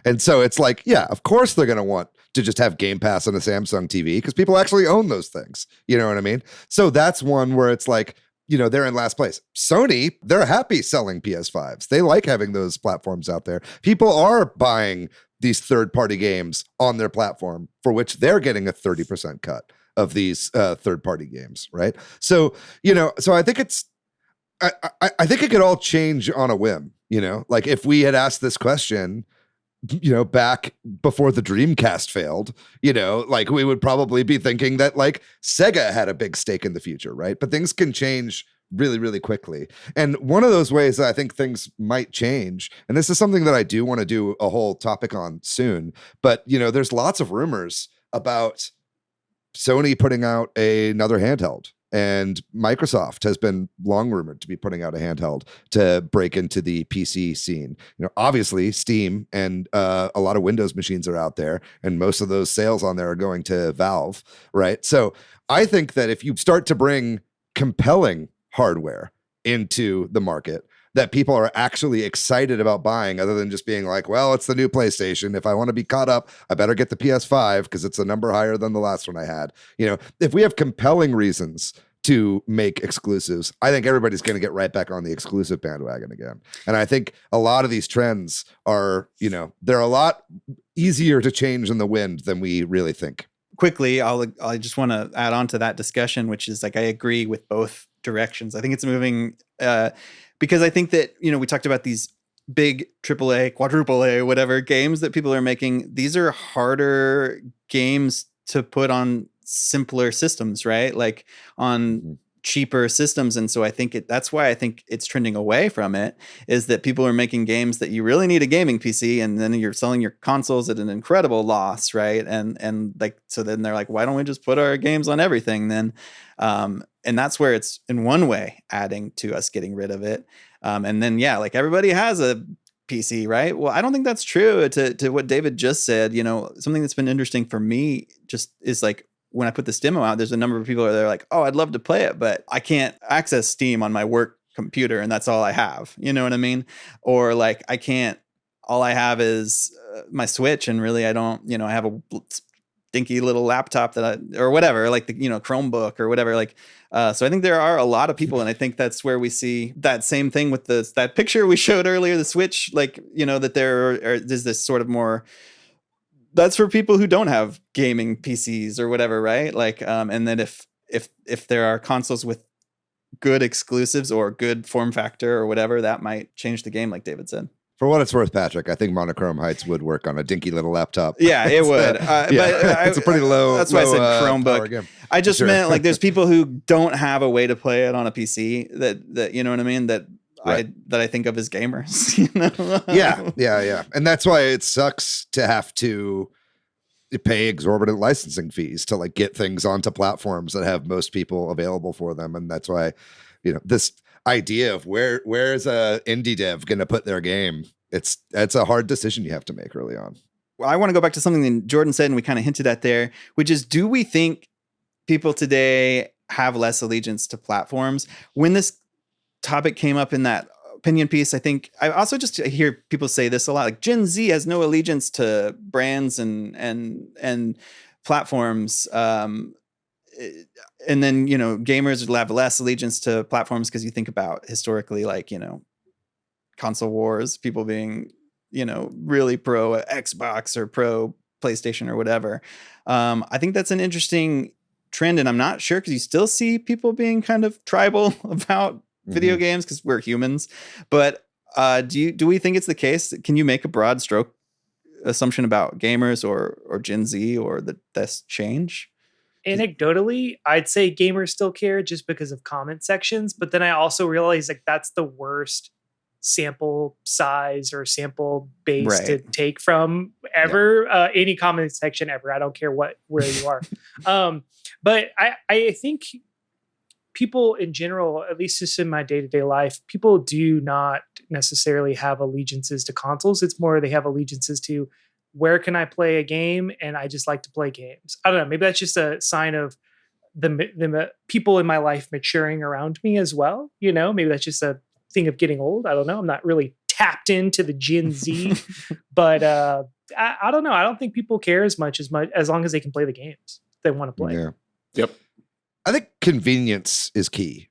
And so it's like, yeah, of course they're going to want to just have Game Pass on a Samsung TV because people actually own those things. You know what I mean? So that's one where it's like, they're in last place. Sony, they're happy selling PS5s. They like having those platforms out there. People are buying these third-party games on their platform, for which they're getting a 30% cut of these third-party games, right? So, so I think I think it could all change on a whim, Like if we had asked this question, back before the Dreamcast failed, like we would probably be thinking that like Sega had a big stake in the future, right? But things can change really, really quickly. And one of those ways that I think things might change, and this is something that I do want to do a whole topic on soon, but there's lots of rumors about Sony putting out another handheld. And Microsoft has been long rumored to be putting out a handheld to break into the PC scene. Obviously Steam and a lot of Windows machines are out there, and most of those sales on there are going to Valve, right? So I think that if you start to bring compelling hardware into the market that people are actually excited about buying, other than just being like, well, it's the new PlayStation. If I want to be caught up, I better get the PS5 because it's a number higher than the last one I had. If we have compelling reasons to make exclusives, I think everybody's going to get right back on the exclusive bandwagon again. And I think a lot of these trends are, they're a lot easier to change in the wind than we really think. Quickly, I just want to add on to that discussion, which is like I agree with both directions. I think it's moving because I think that, we talked about these big AAA, quadruple A, whatever games that people are making. These are harder games to put on simpler systems, right? Like on cheaper systems. And so I think that's why I think it's trending away from it, is that people are making games that you really need a gaming PC, and then you're selling your consoles at an incredible loss, right? And like, so then they're like, why don't we just put our games on everything then? And that's where it's in one way adding to us getting rid of it. And then, yeah, like everybody has a PC, right? Well, I don't think that's true. To what David just said, something that's been interesting for me just is like, when I put this demo out, there's a number of people that are like, oh, I'd love to play it, but I can't access Steam on my work computer, and that's all I have. You know what I mean? Or like, all I have is my Switch, and really I don't, I have a dinky little laptop or whatever, like the, Chromebook or whatever. Like, so I think there are a lot of people, and I think that's where we see that same thing with that picture we showed earlier, the Switch, like, that there's this sort of more, that's for people who don't have gaming PCs or whatever, right? Like, and then if there are consoles with good exclusives or good form factor or whatever, that might change the game, like David said. For what it's worth, Patrick, I think Monochrome Heights would work on a dinky little laptop. Yeah, it would. But it's a pretty low. That's why I said Chromebook. I just meant like there's people who don't have a way to play it on a PC that you know what I mean, that right. I think of as gamers. Yeah. And that's why it sucks to have to pay exorbitant licensing fees to like get things onto platforms that have most people available for them. And that's why, this idea of where is a indie dev going to put their game, it's a hard decision you have to make early on. Well, I want to go back to something that Jordan said, and we kind of hinted at there, which is, do we think people today have less allegiance to platforms? When this topic came up in that opinion piece, I think I also just hear people say this a lot, like Gen Z has no allegiance to brands and platforms. And then, gamers will have less allegiance to platforms because you think about historically, like, console wars, people being, really pro Xbox or pro PlayStation or whatever. I think that's an interesting trend, and I'm not sure, because you still see people being kind of tribal about video games because we're humans. But do we think it's the case? Can you make a broad stroke assumption about gamers or Gen Z or this change? Anecdotally, I'd say gamers still care just because of comment sections, but then I also realize like that's the worst sample size or sample base to take from ever, any comment section ever. I don't care where you are. But I think people in general, at least just in my day-to-day life, people do not necessarily have allegiances to consoles. It's more they have allegiances to where can I play a game, and I just like to play games. I don't know. Maybe that's just a sign of the people in my life maturing around me as well. Maybe that's just a thing of getting old. I don't know. I'm not really tapped into the Gen Z, but I don't know. I don't think people care as much as long as they can play the games they want to play. Yeah. Yep. I think convenience is key,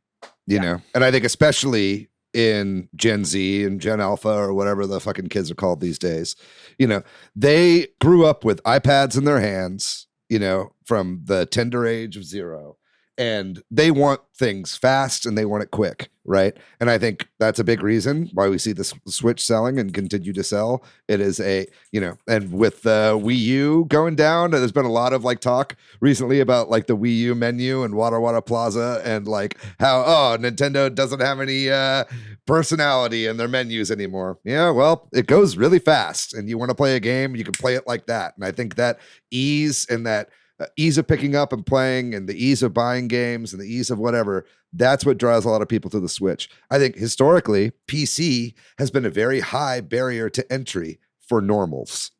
and I think especially in Gen Z and Gen Alpha or whatever the fucking kids are called these days, they grew up with iPads in their hands, from the tender age of 0, and they want things fast and they want it quick, right? And I think that's a big reason why we see the Switch selling and continue to sell. It is and with the Wii U going down, there's been a lot of like talk recently about like the Wii U menu and Wada Wada Plaza and like how, Nintendo doesn't have any personality in their menus anymore. Yeah, well, it goes really fast, and you want to play a game, you can play it like that. And I think that ease and that ease of picking up and playing and the ease of buying games and the ease of whatever, that's what draws a lot of people to the Switch. I think historically, PC has been a very high barrier to entry for normals.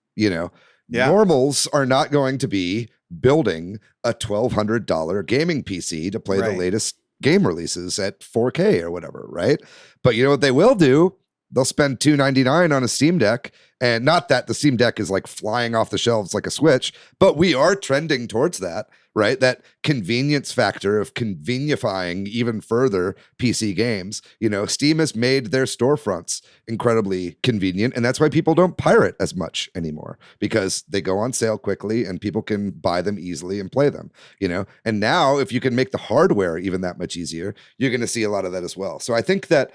Normals are not going to be building a $1,200 gaming PC to play the latest game releases at 4K or whatever, right? But you know what they will do? They'll spend $299 on a Steam Deck, and not that the Steam Deck is like flying off the shelves like a Switch, but we are trending towards that, right? That convenience factor of convenifying even further PC games. Steam has made their storefronts incredibly convenient, and that's why people don't pirate as much anymore, because they go on sale quickly and people can buy them easily and play them, And now if you can make the hardware even that much easier, you're going to see a lot of that as well. So I think that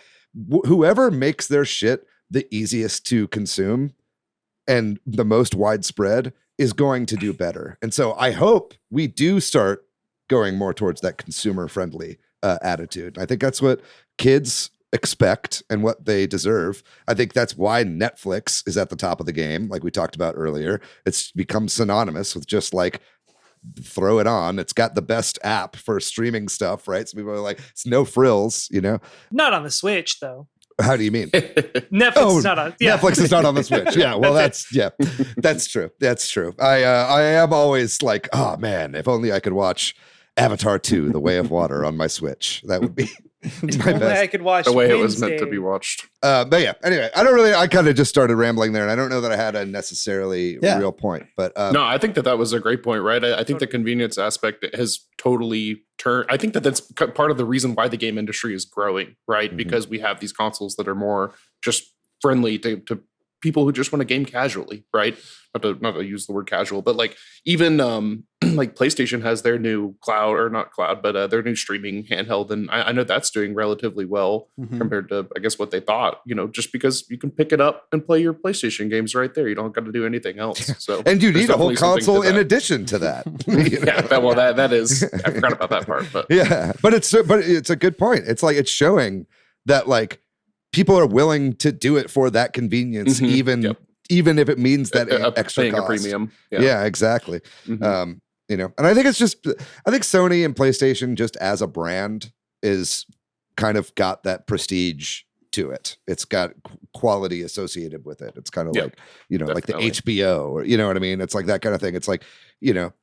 whoever makes their shit the easiest to consume and the most widespread is going to do better. And so I hope we do start going more towards that consumer friendly attitude. I think that's what kids expect and what they deserve. I think that's why Netflix is at the top of the game, like we talked about earlier. It's become synonymous with just like throw it on. It's got the best app for streaming stuff, right? So people are like, it's no frills, you know? Not on the Switch, though. How do you mean? Netflix is not on. Yeah. Netflix is not on the Switch. Yeah, well, that's true. That's true. I am always like, oh man, if only I could watch Avatar 2, The Way of Water on my Switch. That would be my Only best. I could watch The way it was Wednesday. meant to be watched. But yeah, anyway, I kind of just started rambling there, and I don't know that I had a necessarily real point. But No, I think that was a great point, right? I think the convenience aspect has totally turned. I think that's part of the reason why the game industry is growing, right? Mhm. Because we have these consoles that are more just friendly to people who just want to game casually, right? Not to use the word casual, but like even like PlayStation has their new cloud, or not cloud, but their new streaming handheld, and I know that's doing relatively well compared to, I guess, what they thought. You know, just because you can pick it up and play your PlayStation games right there, you don't got to do anything else. So and you there's need a whole definitely something to console in that. addition to that. You know? Yeah, that is. I forgot about that part, but Yeah, but it's a good point. It's like it's showing that like people are willing to do it for that convenience, Mhm. even if it means that extra paying cost. a premium. Yeah, exactly. Mhm. You know, and I think I think Sony and PlayStation just as a brand is kind of got that prestige to it. It's got quality associated with it. It's kind of like, you know, definitely. like the HBO, or you know what I mean? It's like that kind of thing. It's like, you know,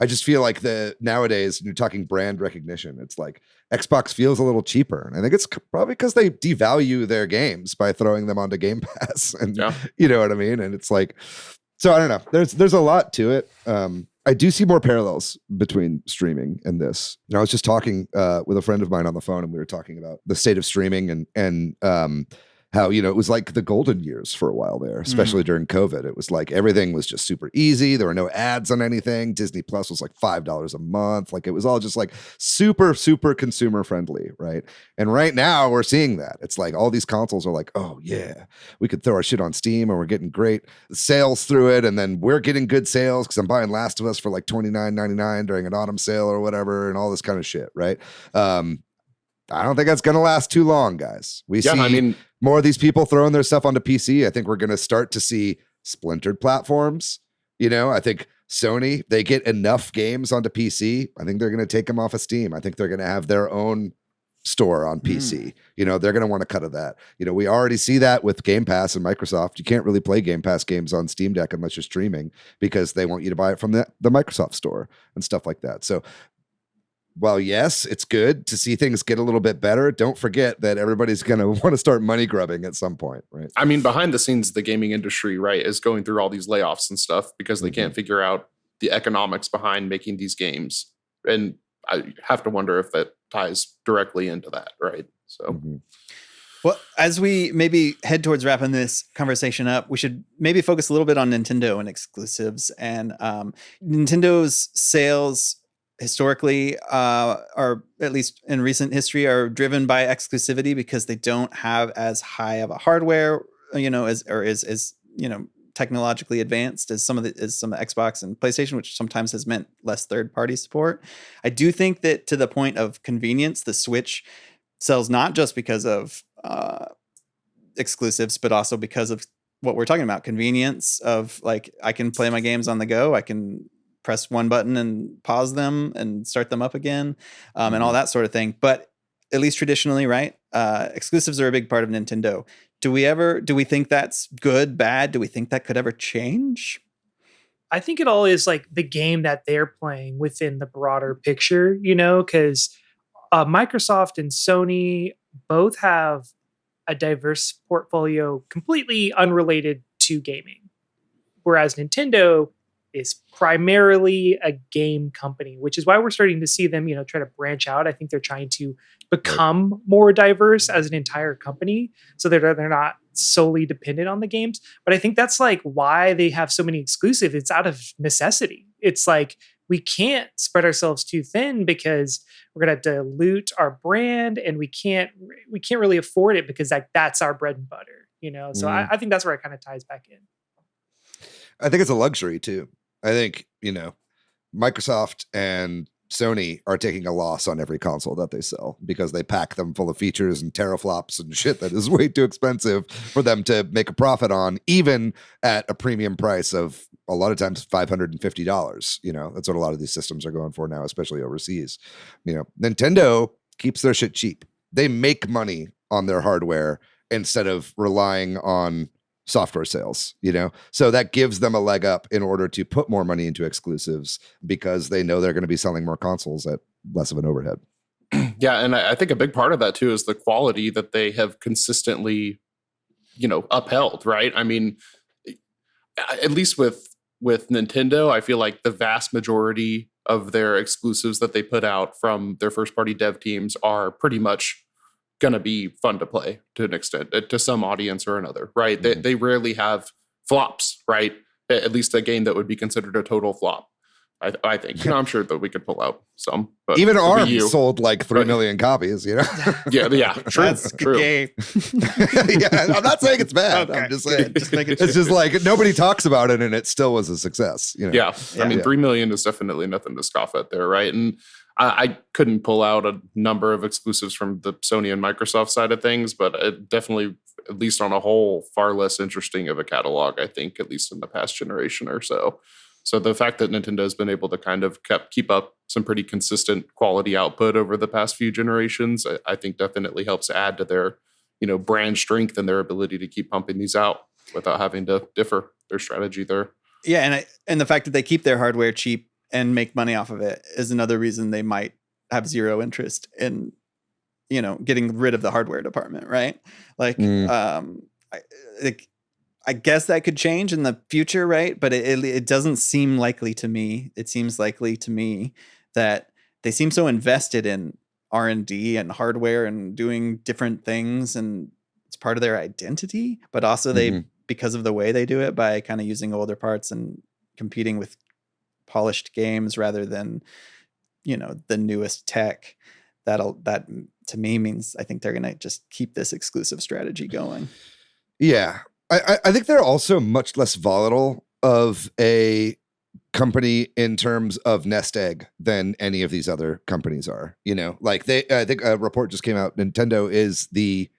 I just feel like nowadays you're talking brand recognition. It's like Xbox feels a little cheaper. And I think it's probably because they devalue their games by throwing them onto Game Pass. And you know what I mean? And it's like, so I don't know. There's a lot to it. I do see more parallels between streaming and this. You know, I was just talking with a friend of mine on the phone, and we were talking about the state of streaming and how, you know, it was like the golden years for a while there, especially during COVID. It was like everything was just super easy. There were no ads on anything. Disney Plus was like $5 a month. Like it was all just like super, super consumer friendly, right? And right now we're seeing that. It's like all these consoles are like, oh yeah, we could throw our shit on Steam and we're getting great sales through it. And then we're getting good sales because I'm buying Last of Us for like $29.99 during an autumn sale or whatever, and all this kind of shit, right? I don't think that's going to last too long, guys. We see more of these people throwing their stuff onto PC. I think we're going to start to see splintered platforms. You know, I think Sony, they get enough games onto PC. I think they're going to take them off of Steam. I think they're going to have their own store on PC. You know, they're going to want to cut of that. You know, we already see that with Game Pass and Microsoft. You can't really play Game Pass games on Steam Deck unless you're streaming, because they want you to buy it from the Microsoft store and stuff like that. So, well, yes, it's good to see things get a little bit better. Don't forget that everybody's going to want to start money grubbing at some point, right? I mean, behind the scenes, the gaming industry, right, is going through all these layoffs and stuff because they can't figure out the economics behind making these games. And I have to wonder if that ties directly into that, right? So, well, as we maybe head towards wrapping this conversation up, we should maybe focus a little bit on Nintendo and exclusives. And Nintendo's sales historically, or at least in recent history, are driven by exclusivity because they don't have as high of a hardware, you know, as you know, technologically advanced as some of Xbox and PlayStation, which sometimes has meant less third-party support. I do think that to the point of convenience, the Switch sells not just because of exclusives, but also because of what we're talking about, convenience of like, I can play my games on the go. I can press one button and pause them and start them up again, and all that sort of thing. But at least traditionally, right? Exclusives are a big part of Nintendo. Do we think that's good, bad? Do we think that could ever change? I think it all is like the game that they're playing within the broader picture, you know, because Microsoft and Sony both have a diverse portfolio completely unrelated to gaming. Whereas Nintendo is primarily a game company, which is why we're starting to see them, you know, try to branch out. I think they're trying to become more diverse as an entire company so that they're not solely dependent on the games. But I think that's like why they have so many exclusives. It's out of necessity. It's like, we can't spread ourselves too thin because we're going to dilute our brand, and we can't really afford it because that's our bread and butter, you know? So I think that's where it kind of ties back in. I think it's a luxury too. I think, you know, Microsoft and Sony are taking a loss on every console that they sell because they pack them full of features and teraflops and shit that is way too expensive for them to make a profit on, even at a premium price of a lot of times $550. You know, that's what a lot of these systems are going for now, especially overseas. You know, Nintendo keeps their shit cheap. They make money on their hardware instead of relying on software sales, you know? So that gives them a leg up in order to put more money into exclusives because they know they're going to be selling more consoles at less of an overhead. Yeah, and I think a big part of that too is the quality that they have consistently, you know, upheld, right? I mean, at least with Nintendo, I feel like the vast majority of their exclusives that they put out from their first party dev teams are pretty much going to be fun to play to an extent, to some audience or another, right? Mm-hmm. They rarely have flops, right? At least a game that would be considered a total flop. I think. You know, I'm sure that we could pull out some. But even ARM sold like 3 million copies, you know? Yeah, true. That's true. Game. Yeah, I'm not saying it's bad. Okay. I'm just saying. It's just like nobody talks about it and it still was a success. You know? Yeah. I mean, 3 million is definitely nothing to scoff at there, right? And I couldn't pull out a number of exclusives from the Sony and Microsoft side of things, but it definitely, at least on a whole, far less interesting of a catalog, I think, at least in the past generation or so. So the fact that Nintendo has been able to kind of keep up some pretty consistent quality output over the past few generations, I think definitely helps add to their, you know, brand strength and their ability to keep pumping these out without having to differ their strategy there. Yeah, and the fact that they keep their hardware cheap and make money off of it is another reason they might have zero interest in, you know, getting rid of the hardware department, right? Like, I guess that could change in the future, right? But it doesn't seem likely to me. It seems likely to me that they seem so invested in R&D and hardware and doing different things, and it's part of their identity. But also they, because of the way they do it, by kind of using older parts and competing with polished games rather than, you know, the newest tech, that to me means I think they're going to just keep this exclusive strategy going. Yeah. I think they're also much less volatile of a company in terms of nest egg than any of these other companies are. You know, like I think a report just came out. Nintendo is the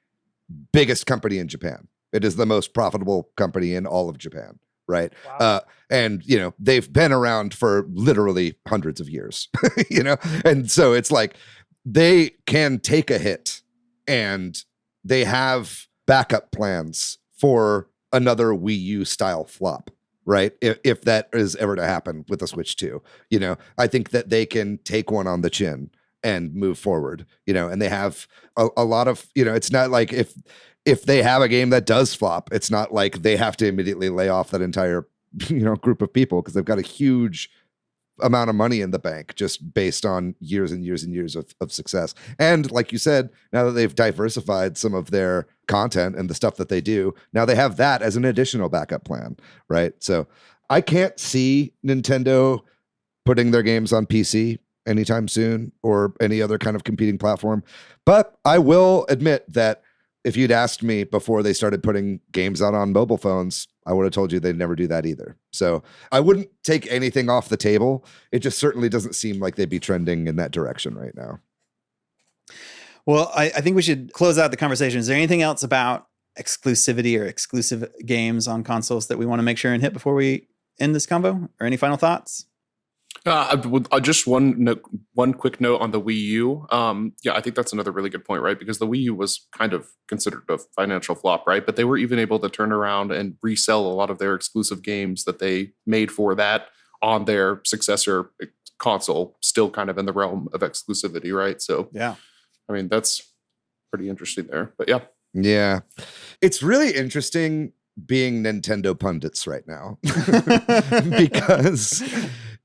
biggest company in Japan. It is the most profitable company in all of Japan. Right. Wow. And, you know, they've been around for literally hundreds of years, you know, and so it's like they can take a hit and they have backup plans for another Wii U style flop, right? If that is ever to happen with the Switch 2, you know, I think that they can take one on the chin and move forward, you know, and they have a lot of, you know, it's not like if they have a game that does flop, it's not like they have to immediately lay off that entire, you know, group of people because they've got a huge amount of money in the bank just based on years and years and years of success. And like you said, now that they've diversified some of their content and the stuff that they do, now they have that as an additional backup plan, right? So I can't see Nintendo putting their games on PC anytime soon or any other kind of competing platform. But I will admit that if you'd asked me before they started putting games out on mobile phones, I would have told you they'd never do that either. So I wouldn't take anything off the table. It just certainly doesn't seem like they'd be trending in that direction right now. Well, I think we should close out the conversation. Is there anything else about exclusivity or exclusive games on consoles that we want to make sure and hit before we end this convo? Or any final thoughts? Just one quick note on the Wii U. Yeah, I think that's another really good point, right? Because the Wii U was kind of considered a financial flop, right? But they were even able to turn around and resell a lot of their exclusive games that they made for that on their successor console, still kind of in the realm of exclusivity, right? So, yeah, I mean, that's pretty interesting there. But yeah. Yeah. It's really interesting being Nintendo pundits right now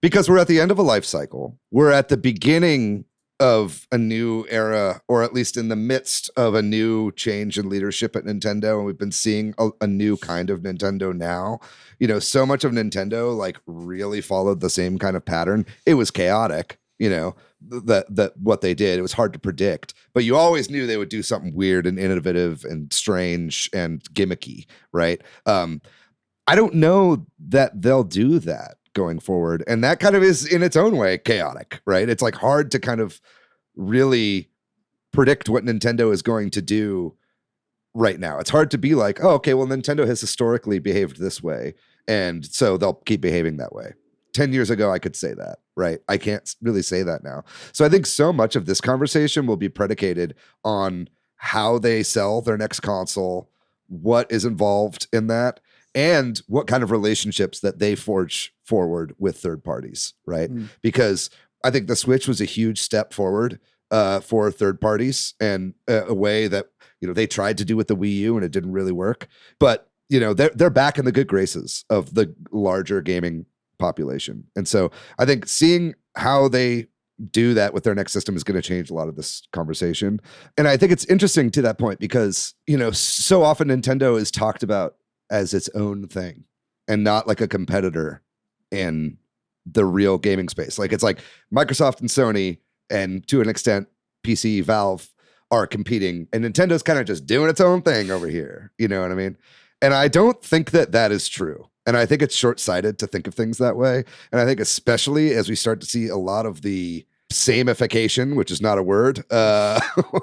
because we're at the end of a life cycle. We're at the beginning of a new era, or at least in the midst of a new change in leadership at Nintendo. And we've been seeing a new kind of Nintendo now. You know, so much of Nintendo like really followed the same kind of pattern. It was chaotic, you know, that what they did. It was hard to predict, but you always knew they would do something weird and innovative and strange and gimmicky, right? I don't know that they'll do that going forward. And that kind of is in its own way chaotic, right? It's like hard to kind of really predict what Nintendo is going to do right now. It's hard to be like, oh, okay, well, Nintendo has historically behaved this way, and so they'll keep behaving that way. 10 years ago, I could say that, right? I can't really say that now. So I think so much of this conversation will be predicated on how they sell their next console, what is involved in that, and what kind of relationships that they forge forward with third parties, right? Because I think the Switch was a huge step forward for third parties, and a way that, you know, they tried to do with the Wii U and it didn't really work. But, you know, they're back in the good graces of the larger gaming population. And so I think seeing how they do that with their next system is going to change a lot of this conversation. And I think it's interesting to that point because, you know, so often Nintendo is talked about as its own thing and not like a competitor in the real gaming space. Like, it's like Microsoft and Sony, and to an extent PC, Valve, are competing, and Nintendo's kind of just doing its own thing over here. You know what I mean? And I don't think that that is true. And I think it's short-sighted to think of things that way. And I think especially as we start to see a lot of the samification, which is not a word.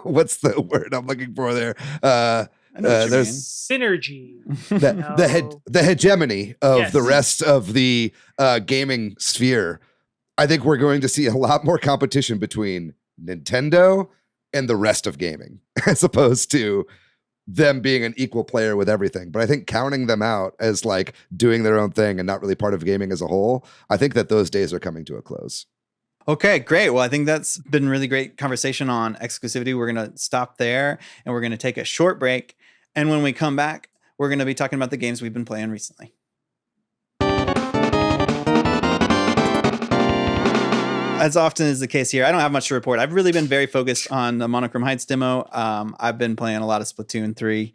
What's the word I'm looking for there? There's synergy. The hegemony of the rest of the gaming sphere. I think we're going to see a lot more competition between Nintendo and the rest of gaming, as opposed to them being an equal player with everything. But I think counting them out as like doing their own thing and not really part of gaming as a whole, I think that those days are coming to a close. Okay, great. Well, I think that's been really great conversation on exclusivity. We're going to stop there and we're going to take a short break. And when we come back, we're going to be talking about the games we've been playing recently. As often is the case here, I don't have much to report. I've really been very focused on the Monochrome Heights demo. I've been playing a lot of Splatoon 3,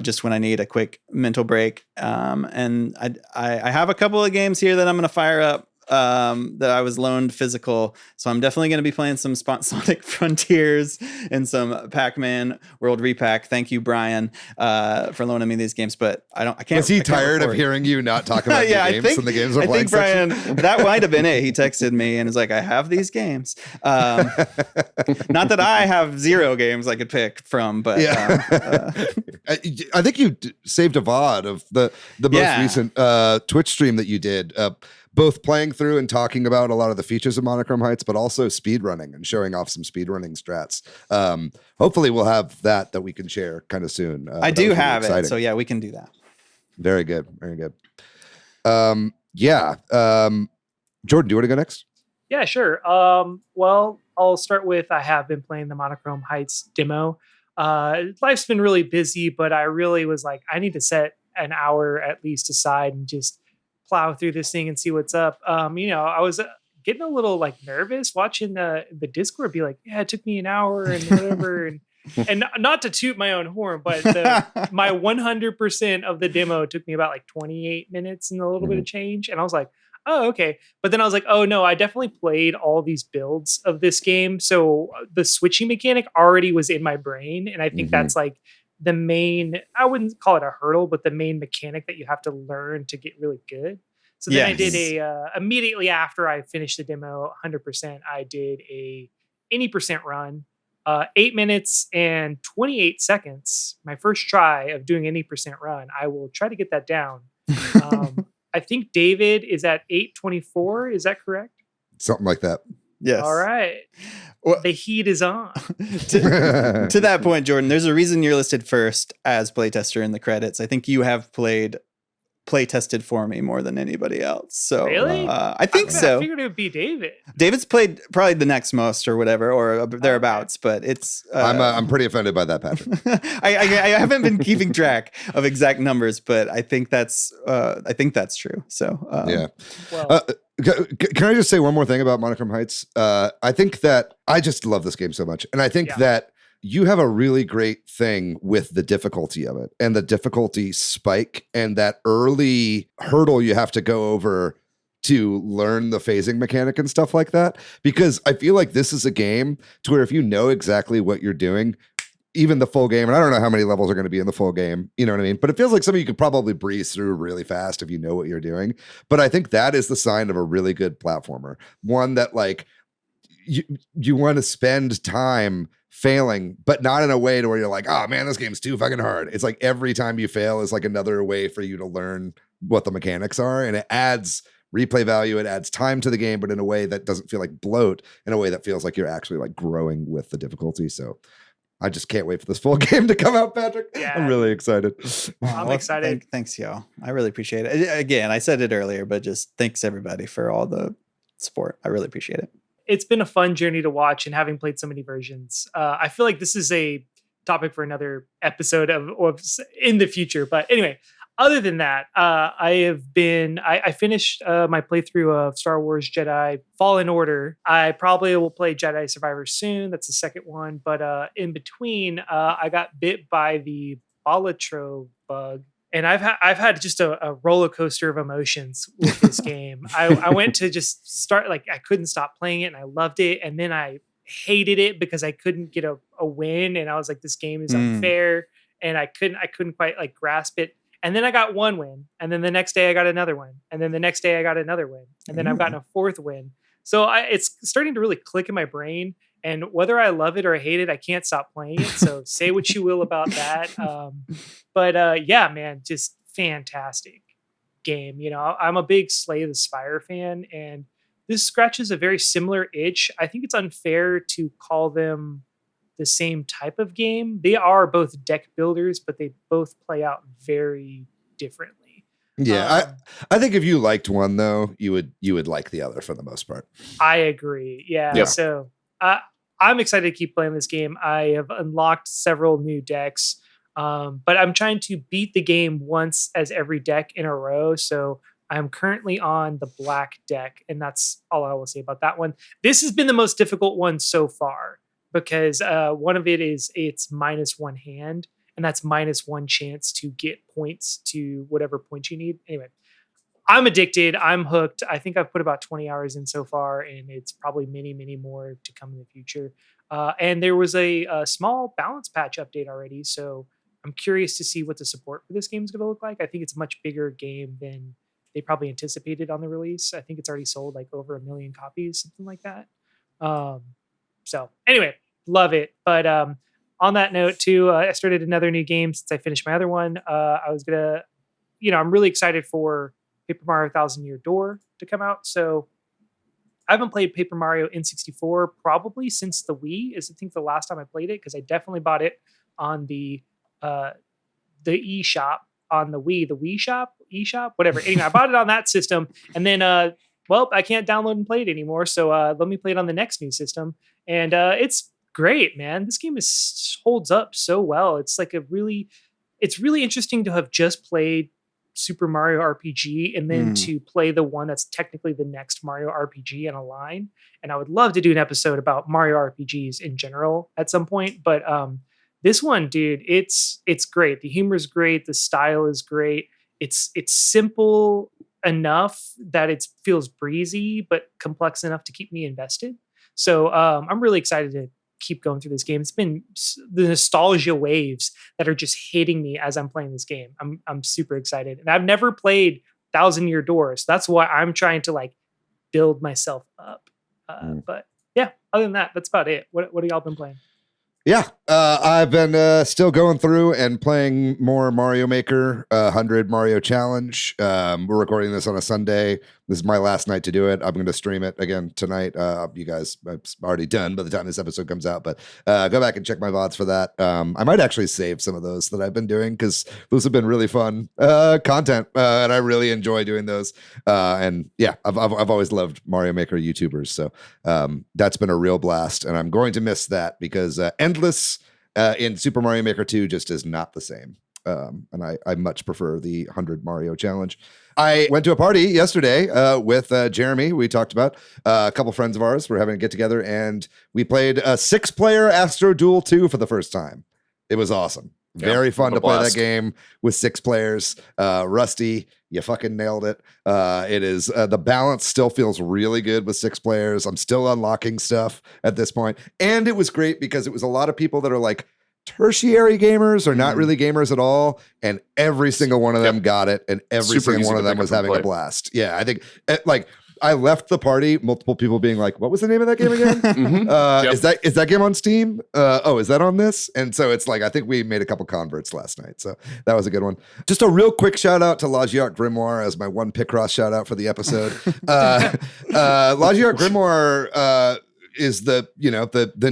just when I need a quick mental break. And I have a couple of games here that I'm going to fire up that I was loaned physical. So I'm definitely going to be playing some Sonic Frontiers and some Pac-Man World Repack. Thank you, Brian, for loaning me these games. But I can't. Was he tired of hearing you not talk about the games and the games are playing? I think Brian, that might have been it. He texted me and was like, I have these games. Not that I have 0 games I could pick from, but I think you saved a VOD of the most recent Twitch stream that you did, both playing through and talking about a lot of the features of Monochrome Heights, but also speedrunning and showing off some speedrunning strats. Hopefully we'll have that we can share kind of soon. I do have it. So yeah, we can do that. Very good. Very good. Jordan, do you want to go next? Yeah, sure. Well, I'll start with, I have been playing the Monochrome Heights demo. Life's been really busy, but I really was like, I need to set an hour at least aside and just plow through this thing and see what's up. I was getting a little like nervous watching the Discord be like, yeah, it took me an hour and whatever. and not to toot my own horn, but my 100% of the demo took me about like 28 minutes and a little bit of change. And I was like, oh, okay. But then I was like, oh no, I definitely played all these builds of this game. So the switching mechanic already was in my brain. And I think that's like the main, I wouldn't call it a hurdle, but the main mechanic that you have to learn to get really good. So then I did immediately after I finished the demo 100%, I did a any percent run, 8 minutes and 28 seconds. My first try of doing any percent run. I will try to get that down. I think David is at 8:24. Is that correct? Something like that. Yes. All right. Well, the heat is on. to that point, Jordan, there's a reason you're listed first as playtester in the credits. I think you have playtested for me more than anybody else. So really? I think so. I figured it would be David. David's played probably the next most or whatever, or thereabouts, but it's I'm pretty offended by that, Patrick. I haven't been keeping track of exact numbers, but I think that's true. So well, can I just say one more thing about Monochrome Heights? I think that I just love this game so much, and I think that you have a really great thing with the difficulty of it and the difficulty spike and that early hurdle you have to go over to learn the phasing mechanic and stuff like that. Because I feel like this is a game to where if you know exactly what you're doing, even the full game, and I don't know how many levels are going to be in the full game, you know what I mean? But it feels like something you could probably breeze through really fast if you know what you're doing. But I think that is the sign of a really good platformer. One that like you want to spend time failing, but not in a way to where you're like, oh man, this game's too fucking hard. It's like every time you fail is like another way for you to learn what the mechanics are. And it adds replay value. It adds time to the game, but in a way that doesn't feel like bloat, in a way that feels like you're actually like growing with the difficulty. So I just can't wait for this full game to come out, Patrick. Yeah. I'm really excited. I'm excited. Thanks, y'all. I really appreciate it. Again, I said it earlier, but just thanks everybody for all the support. I really appreciate it. It's been a fun journey to watch, and having played so many versions, I feel like this is a topic for another episode of in the future. But anyway, other than that, I finished my playthrough of Star Wars Jedi Fallen Order. I probably will play Jedi Survivor soon. That's the second one. But in between, I got bit by the Balatro bug. And I've had just a roller coaster of emotions with this game. I went to just start, like, I couldn't stop playing it and I loved it. And then I hated it because I couldn't get a win. And I was like, this game is unfair. And I couldn't quite like grasp it. And then I got one win. And then the next day I got another win. And then the next day I got another win. And then I've gotten a fourth win. So it's starting to really click in my brain. And whether I love it or I hate it, I can't stop playing it. So say what you will about that. But yeah, man, just fantastic game. You know, I'm a big Slay the Spire fan, and this scratches a very similar itch. I think it's unfair to call them the same type of game. They are both deck builders, but they both play out very differently. Yeah, I think if you liked one though, you would like the other for the most part. I agree. Yeah. So I'm excited to keep playing this game. I have unlocked several new decks, but I'm trying to beat the game once as every deck in a row. So I'm currently on the black deck, and that's all I will say about that one. This has been the most difficult one so far because one of it's -1 hand, and that's -1 chance to get points to whatever points you need. Anyway, I'm addicted. I'm hooked. I think I've put about 20 hours in so far, and it's probably many, many more to come in the future. And there was a small balance patch update already, so I'm curious to see what the support for this game is going to look like. I think it's a much bigger game than they probably anticipated on the release. I think it's already sold like over 1 million copies, something like that. So anyway, love it. But on that note too, I started another new game since I finished my other one. I was going to, I'm really excited for Paper Mario Thousand Year Door to come out. So I haven't played Paper Mario N64 probably since the Wii is I think the last time I played it, because I definitely bought it on the eShop on the Wii Shop, eShop, whatever. Anyway, I bought it on that system, and then I can't download and play it anymore. So let me play it on the next new system, and it's great, man. This game holds up so well. It's like it's really interesting to have just played Super Mario RPG and then to play the one that's technically the next Mario RPG in a line. And I would love to do an episode about Mario RPGs in general at some point. But this one, dude, it's great. The humor is great. The style is great. It's simple enough that it feels breezy, but complex enough to keep me invested. So I'm really excited to keep going through this game. It's been the nostalgia waves that are just hitting me as I'm playing this game. I'm super excited, and I've never played Thousand Year Door, so that's why I'm trying to like build myself up. But yeah, other than that, that's about it. What have y'all been playing? Yeah, I've been still going through and playing more Mario Maker 100 Mario Challenge. We're recording this on a Sunday. This is my last night to do it. I'm going to stream it again tonight. You guys, it's already done by the time this episode comes out, but go back and check my VODs for that. I might actually save some of those that I've been doing because those have been really fun content, and I really enjoy doing those. And yeah, I've always loved Mario Maker YouTubers, so that's been a real blast, and I'm going to miss that because Endless in Super Mario Maker 2 just is not the same. And I much prefer the 100 Mario Challenge. I went to a party yesterday with Jeremy. We talked about a couple friends of ours. We're having a get together, and we played a 6-player Astro Duel 2 for the first time. It was awesome. Very fun to play that game with 6 players. Rusty, you fucking nailed it. It is the balance still feels really good with 6 players. I'm still unlocking stuff at this point. And it was great because it was a lot of people that are like tertiary gamers or not really gamers at all, and every single one of them got it, and every Super single one easy of to them pick was up and having a play. blast. Yeah, I think like I left the party, multiple people being like, "What was the name of that game again? Yep. Is that game on Steam? Oh, is that on this?" And so it's like I think we made a couple converts last night, so that was a good one. Just a real quick shout out to Lagiart Grimoire as my one Picross shout out for the episode. Lagiart Grimoire is the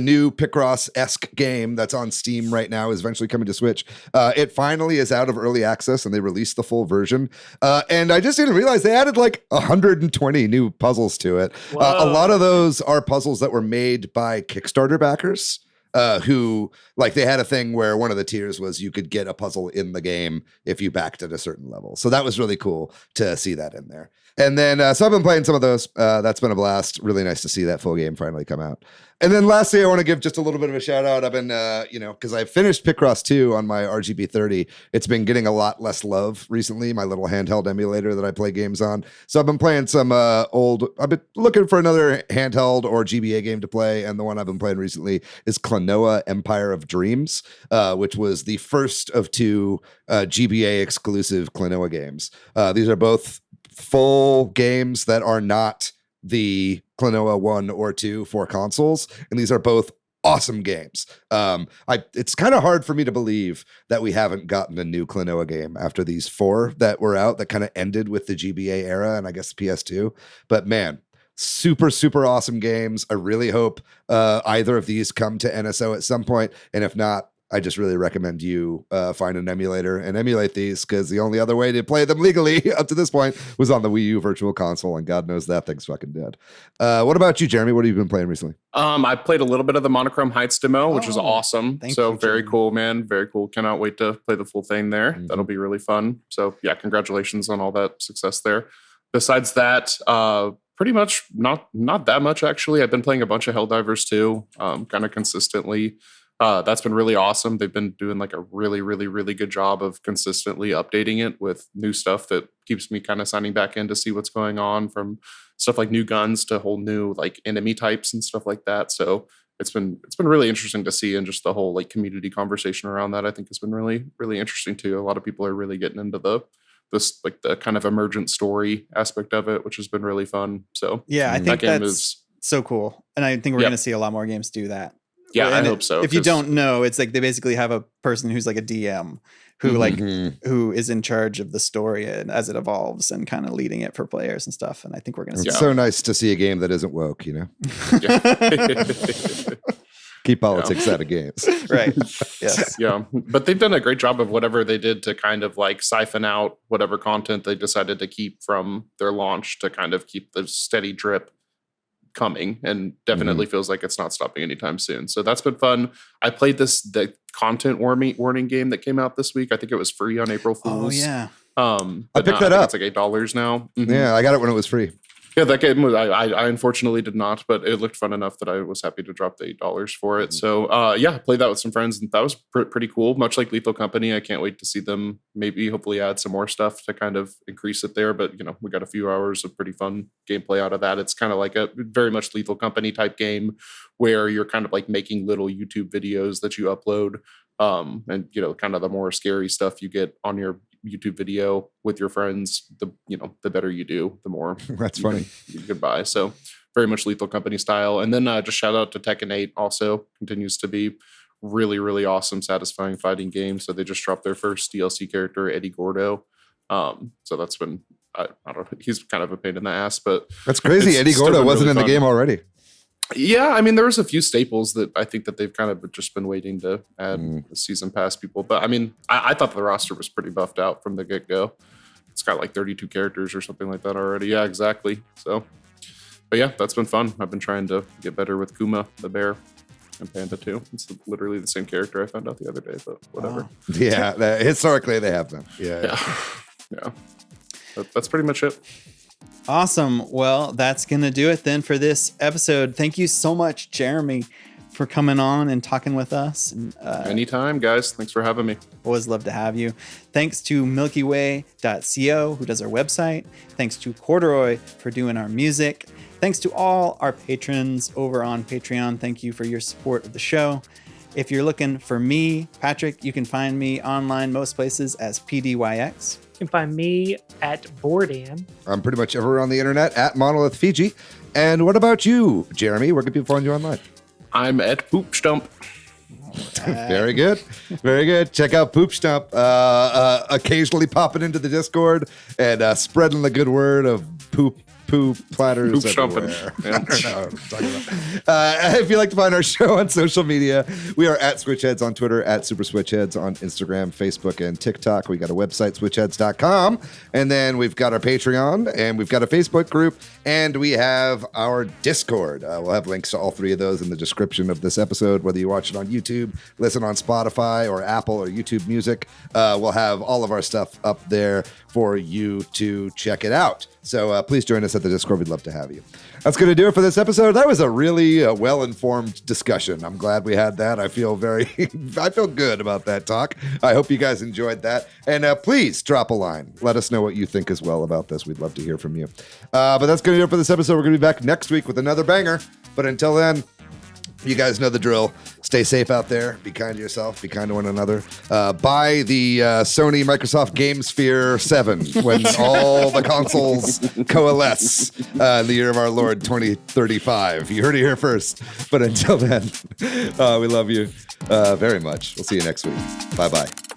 new Picross-esque game that's on Steam right now, is eventually coming to Switch. It finally is out of early access and they released the full version. And I just didn't realize they added like 120 new puzzles to it. A lot of those are puzzles that were made by Kickstarter backers. Who like they had a thing where one of the tiers was you could get a puzzle in the game if you backed at a certain level. So that was really cool to see that in there. And then, so I've been playing some of those. That's been a blast. Really nice to see that full game finally come out. And then lastly, I want to give just a little bit of a shout out. I've been, because I finished Picross 2 on my RGB 30. It's been getting a lot less love recently, my little handheld emulator that I play games on. So I've been playing some I've been looking for another handheld or GBA game to play. And the one I've been playing recently is Klonoa Empire of Dreams, which was the first of 2 GBA exclusive Klonoa games. These are both full games that are not the Klonoa 1 or 2 for consoles, and these are both awesome games. It's kind of hard for me to believe that we haven't gotten a new Klonoa game after these 4 that were out that kind of ended with the GBA era and I guess the PS2. But man, super, super awesome games. I really hope either of these come to NSO at some point, and if not, I just really recommend you find an emulator and emulate these, because the only other way to play them legally up to this point was on the Wii U Virtual Console, and God knows that thing's fucking dead. What about you, Jeremy? What have you been playing recently? I played a little bit of the Monochrome Heights demo, which was Oh, awesome. So you, very Jeremy. cool, man. Very cool. Cannot wait to play the full thing there. Mhm. That'll be really fun. So yeah, congratulations on all that success there. Besides that, pretty much not that much actually. I've been playing a bunch of Helldivers too, kind of consistently. That's been really awesome. They've been doing like a really, really, really good job of consistently updating it with new stuff that keeps me kind of signing back in to see what's going on, from stuff like new guns to whole new like enemy types and stuff like that. So it's been really interesting to see, and just the whole like community conversation around that I think has been really, really interesting too. A lot of people are really getting into the kind of emergent story aspect of it, which has been really fun. So Yeah, I that think game that's is so cool. And I think we're Yep. going to see a lot more games do that. yeah, And I hope so. If you 'cause- don't know, it's like they basically have a person who's like a DM who like who is in charge of the story and as it evolves and kind of leading it for players and stuff. And I think we're going to see It's Yeah. so nice to see a game that isn't woke, you know? that. Keep politics out of games. Right. Yes. Yeah, but they've done a great job of whatever they did to kind of like siphon out whatever content they decided to keep from their launch to kind of keep the steady drip coming, and definitely feels like it's not stopping anytime soon. So that's been fun. I played the content warning game that came out this week. I think it was free on April Oh Fools. yeah. I picked that up. It's like $8 now. Mhm. Yeah, I got it when it was free. Yeah, that game was, I unfortunately did not, but it looked fun enough that I was happy to drop the $8 for it. So yeah, played that with some friends, and that was pretty cool. Much like Lethal Company, I can't wait to see them maybe hopefully add some more stuff to kind of increase it there. But we got a few hours of pretty fun gameplay out of that. It's kind of like a very much Lethal Company type game where you're kind of like making little YouTube videos that you upload. And kind of the more scary stuff you get on your YouTube video with your friends, the better you do, the more That's funny. you can buy. So very much Lethal Company style. And then just shout out to Tekken 8 also continues to be really, really awesome, satisfying fighting game. So they just dropped their first DLC character, Eddie Gordo. So that's been, I don't know, he's kind of a pain in the ass, but That's crazy. It's Eddie still Gordo been wasn't really in the fun. game already. yeah, I mean, there was a few staples that I think that they've kind of just been waiting to add the season pass people. But I mean, I thought the roster was pretty buffed out from the get-go. It's got like 32 characters or something like that already. Yeah, exactly. So, but yeah, that's been fun. I've been trying to get better with Kuma, the bear, and Panda too. It's literally the same character I found out the other day, but whatever. Wow. Yeah, historically they have been. Yeah. Yeah. That's pretty much it. Awesome. Well, that's going to do it then for this episode. Thank you so much, Jeremy, for coming on and talking with us. And, Anytime, guys. Thanks for having me. always love to have you. Thanks to MilkyWay.co, who does our website. Thanks to Corduroy for doing our music. Thanks to all our patrons over on Patreon. Thank you for your support of the show. If you're looking for me, Patrick, you can find me online most places as PDYX. You can find me at Bordan. I'm pretty much everywhere on the internet at Monolith Fiji. And what about you, Jeremy? Where can people find you online? I'm at Poop Stump. Very good. Very good. Check out Poop Stump. Occasionally popping into the Discord and spreading the good word of poo platters Poop everywhere. stumping. I don't know what I'm talking about. If you'd like to find our show on social media, we are at Switch Headz on Twitter, at Super Switch Headz on Instagram, Facebook, and TikTok. We got a website, switchheads.com. And then we've got our Patreon, and we've got a Facebook group, and we have our Discord. We'll have links to all three of those in the description of this episode, whether you watch it on YouTube, listen on Spotify, or Apple, or YouTube Music. We'll have all of our stuff up there for you to check it out. So please join us at the Discord. We'd love to have you. That's going to do it for this episode. That was a really well-informed discussion. I'm glad we had that. I feel good about that talk. I hope you guys enjoyed that. And please drop a line. Let us know what you think as well about this. We'd love to hear from you. But that's going to do it for this episode. We're going to be back next week with another banger. But until then, you guys know the drill. Stay safe out there. Be kind to yourself. Be kind to one another. Buy the Sony Microsoft Game Sphere 7 when all the consoles coalesce in the year of our Lord 2035. You heard it here first. But until then, we love you very much. We'll see you next week. Bye-bye.